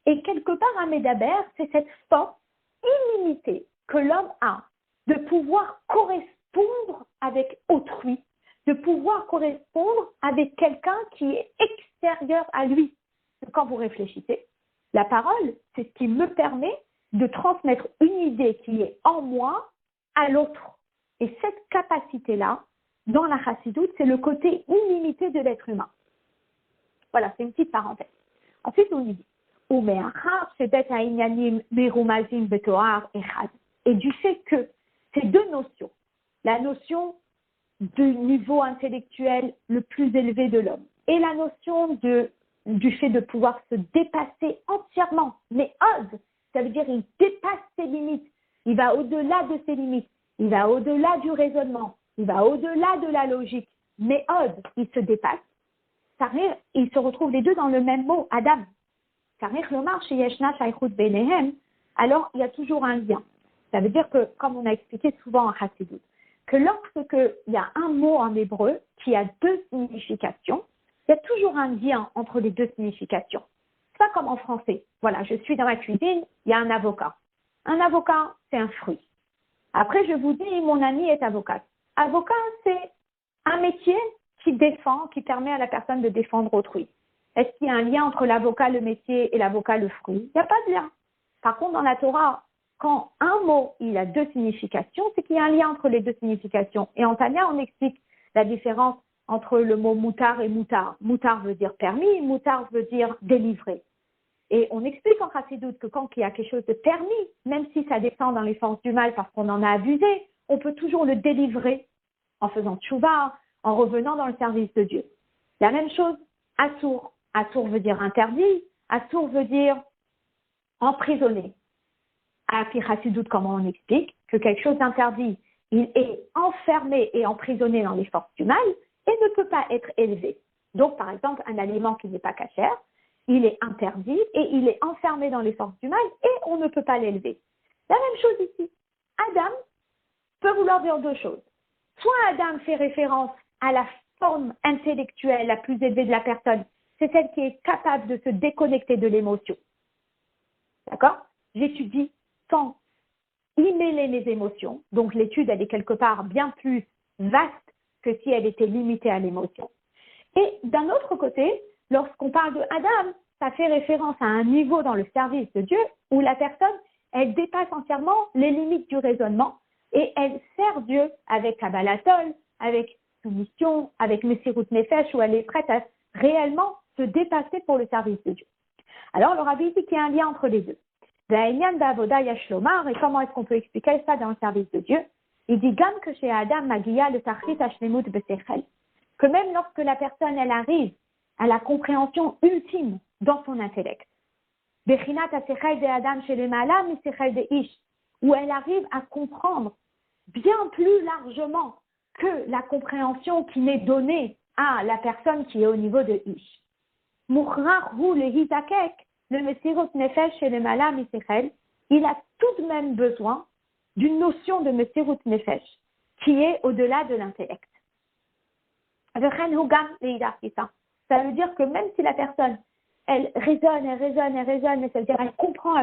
Et quelque part, un médaber, c'est cette force illimitée que l'homme a de pouvoir correspondre avec autrui, de pouvoir correspondre avec quelqu'un qui est extérieur à lui. Quand vous réfléchissez, la parole, c'est ce qui me permet de transmettre une idée qui est en moi à l'autre. Et cette capacité-là, dans la chassidoute, c'est le côté illimité de l'être humain. Voilà, c'est une petite parenthèse. Ensuite, on dit et du fait que ces deux notions, la notion du niveau intellectuel le plus élevé de l'homme et la notion du fait de pouvoir se dépasser entièrement, mais ose, ça veut dire il dépasse ses limites, il va au-delà de ses limites, il va au-delà du raisonnement, il va au-delà de la logique, mais ose, il se dépasse. Ils se retrouvent les deux dans le même mot, Adam. Alors il y a toujours un lien. Ça veut dire que, comme on a expliqué souvent en Chassidut, que lorsqu'il y a un mot en hébreu qui a deux significations, il y a toujours un lien entre les deux significations. C'est pas comme en français. Voilà, je suis dans la cuisine, il y a un avocat. Un avocat, c'est un fruit. Après, je vous dis, mon ami est avocate. Avocat, c'est un métier qui défend, qui permet à la personne de défendre autrui. Est-ce qu'il y a un lien entre l'avocat, le métier, et l'avocat, le fruit? Il n'y a pas de lien. Par contre, dans la Torah, quand un mot il a deux significations, c'est qu'il y a un lien entre les deux significations. Et en Tanya, on explique la différence entre le mot moutar et moutar. Moutar veut dire permis, moutar veut dire délivré. Et on explique en Chassidut que quand il y a quelque chose de permis, même si ça descend dans les forces du mal parce qu'on en a abusé, on peut toujours le délivrer en faisant tchouva, en revenant dans le service de Dieu. La même chose, assour. Assour veut dire interdit, assour veut dire emprisonné. À Chassidut, comment on explique que quelque chose d'interdit, il est enfermé et emprisonné dans les forces du mal et ne peut pas être élevé. Donc, par exemple, un aliment qui n'est pas cachère, il est interdit et il est enfermé dans les forces du mal et on ne peut pas l'élever. La même chose ici. Adam peut vouloir dire deux choses. Soit Adam fait référence à la forme intellectuelle la plus élevée de la personne, c'est celle qui est capable de se déconnecter de l'émotion. D'accord? J'étudie sans y mêler les émotions. Donc l'étude, elle est quelque part bien plus vaste que si elle était limitée à l'émotion. Et d'un autre côté, lorsqu'on parle de Adam, ça fait référence à un niveau dans le service de Dieu où la personne, elle dépasse entièrement les limites du raisonnement et elle sert Dieu avec Kabbalatol, avec soumission, avec Messirut Nefesh, où elle est prête à réellement se dépasser pour le service de Dieu. Alors, le Rabbi dit qu'il y a un lien entre les deux. Et comment est-ce qu'on peut expliquer ça dans le service de Dieu? Il dit Gam que chez Adam Magia le Tachrit Hashlemut Besechel, que même lorsque la personne elle arrive à la compréhension ultime dans son intellect, Bechinat Asechel de Adam chez les Malam et Sechel de Ish, où elle arrive à comprendre bien plus largement que la compréhension qui n'est donnée à la personne qui est au niveau de Ish. Mukhrach hu le Hitakek, le Messirut Nefesh chez les Malam et Sechel, il a tout de même besoin d'une notion de Messirut Nefesh qui est au-delà de l'intellect. Ça veut dire que même si la personne, elle raisonne, mais ça veut dire elle comprend,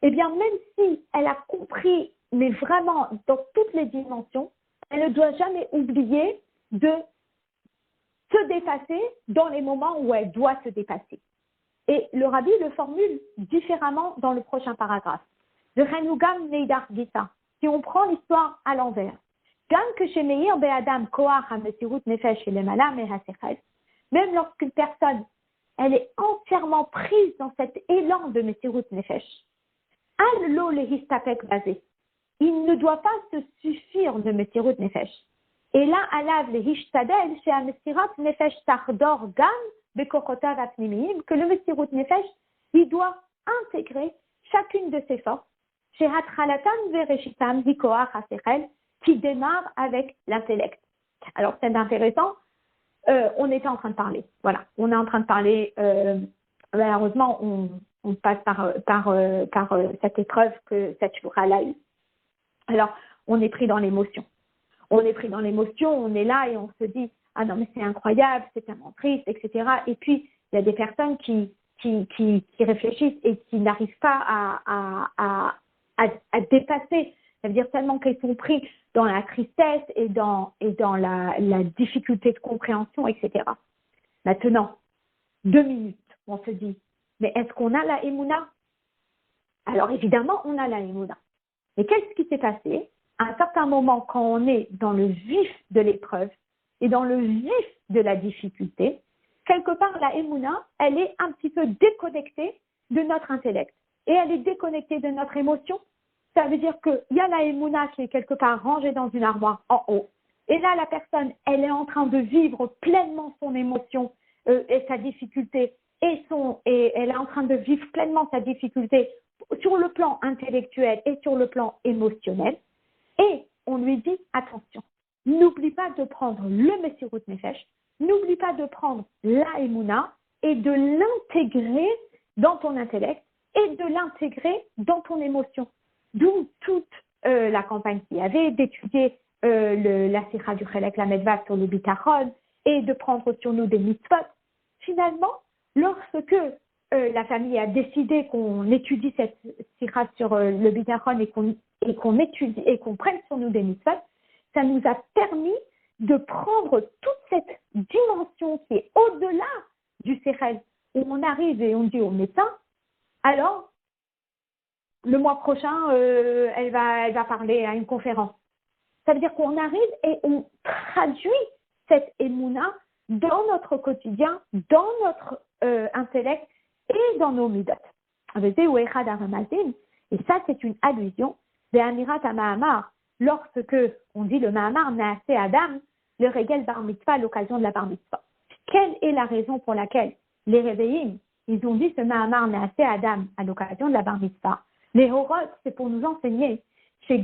eh bien même si elle a compris, mais vraiment dans toutes les dimensions, elle ne doit jamais oublier de se dépasser dans les moments où elle doit se dépasser. Et le Rabbi le formule différemment dans le prochain paragraphe. De Renugam Neidar Gita. Si on prend l'histoire à l'envers, même lorsqu'une personne, elle est entièrement prise dans cet élan de Messirut Nefesh, il ne doit pas se suffire de Messirut Nefesh. Et là, alav le hishtadel chez Messirut Nefesh tardor gam bekochotav apnimim, que le Messirut Nefesh, il doit intégrer chacune de ses forces, qui démarre avec l'intellect. Alors, c'est intéressant. On était en train de parler. Voilà. On est en train de parler. Malheureusement, on passe par cette épreuve que cette Shura a eue. Alors, on est pris dans l'émotion. On est pris dans l'émotion, on est là et on se dit « Ah non, mais c'est incroyable, c'est tellement triste, etc. » Et puis, il y a des personnes qui réfléchissent et qui n'arrivent pas à dépasser. Ça veut dire tellement qu'ils sont pris dans la tristesse et dans la difficulté de compréhension, etc. Maintenant, 2 minutes, on se dit « Mais est-ce qu'on a la Emouna ?» Alors évidemment, on a la Emouna. Mais qu'est-ce qui s'est passé? À un certain moment, quand on est dans le vif de l'épreuve et dans le vif de la difficulté, quelque part, la Emouna, elle est un petit peu déconnectée de notre intellect. Et elle est déconnectée de notre émotion. Ça veut dire qu'il y a la Emouna qui est quelque part rangée dans une armoire en haut. Et là, la personne, elle est en train de vivre pleinement son émotion et sa difficulté. Et elle est en train de vivre pleinement sa difficulté sur le plan intellectuel et sur le plan émotionnel. Et on lui dit, attention, n'oublie pas de prendre le Messirut Nefesh, n'oublie pas de prendre la Emouna et de l'intégrer dans ton intellect et de l'intégrer dans ton émotion. D'où toute la campagne qu'il y avait, d'étudier la Sikha du Chelek Lamedvav sur le Bitachon et de prendre sur nous des mitzvot. Finalement, lorsque la famille a décidé qu'on étudie cette Sikha sur le Bitachon et qu'on étudie et qu'on prenne sur nous des mitzvot, ça nous a permis de prendre toute cette dimension qui est au-delà du Sechel, où on arrive et on dit au médecin, alors, le mois prochain, elle va parler à une conférence. Ça veut dire qu'on arrive et on traduit cette émouna dans notre quotidien, dans notre intellect et dans nos midot. Et ça, c'est une allusion de Amirat Mahamar. Lorsque on dit le Mahamar Naaseh Adam, le Regel Bar Mitzvah à l'occasion de la Bar Mitzvah. Quelle est la raison pour laquelle les réveillés, ils ont dit ce Mahamar Naaseh Adam à l'occasion de la Bar Mitzvah? Les Horot, c'est pour nous enseigner que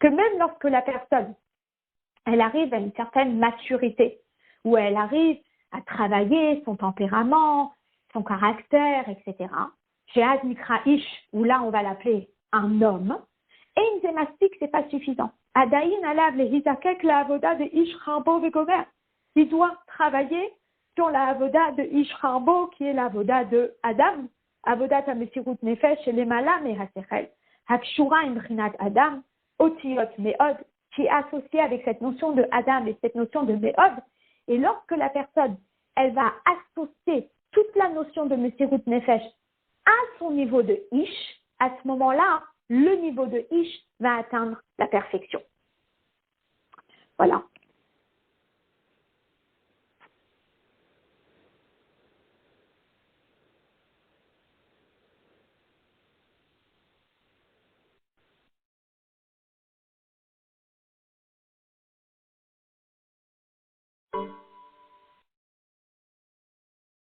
même lorsque la personne, elle arrive à une certaine maturité, où elle arrive à travailler son tempérament, son caractère, etc. Chez Azmikra Ish, où là on va l'appeler un homme, et une zémastique, c'est pas suffisant. Adaïn alav le hizakek la avoda de Ish Harbo vegomer. Il doit travailler sur la avoda de Ish Harbo, qui est la avoda de Adam, avoda ta mesirut nefesh, les malam et hasechel. Hakshura imrinat Adam, otiyot meod, qui est associée avec cette notion de Adam et cette notion de meod. Et lorsque la personne, elle va associer toute la notion de mesirut nefesh à son niveau de Ish, à ce moment-là, le niveau de Ish va atteindre la perfection. Voilà.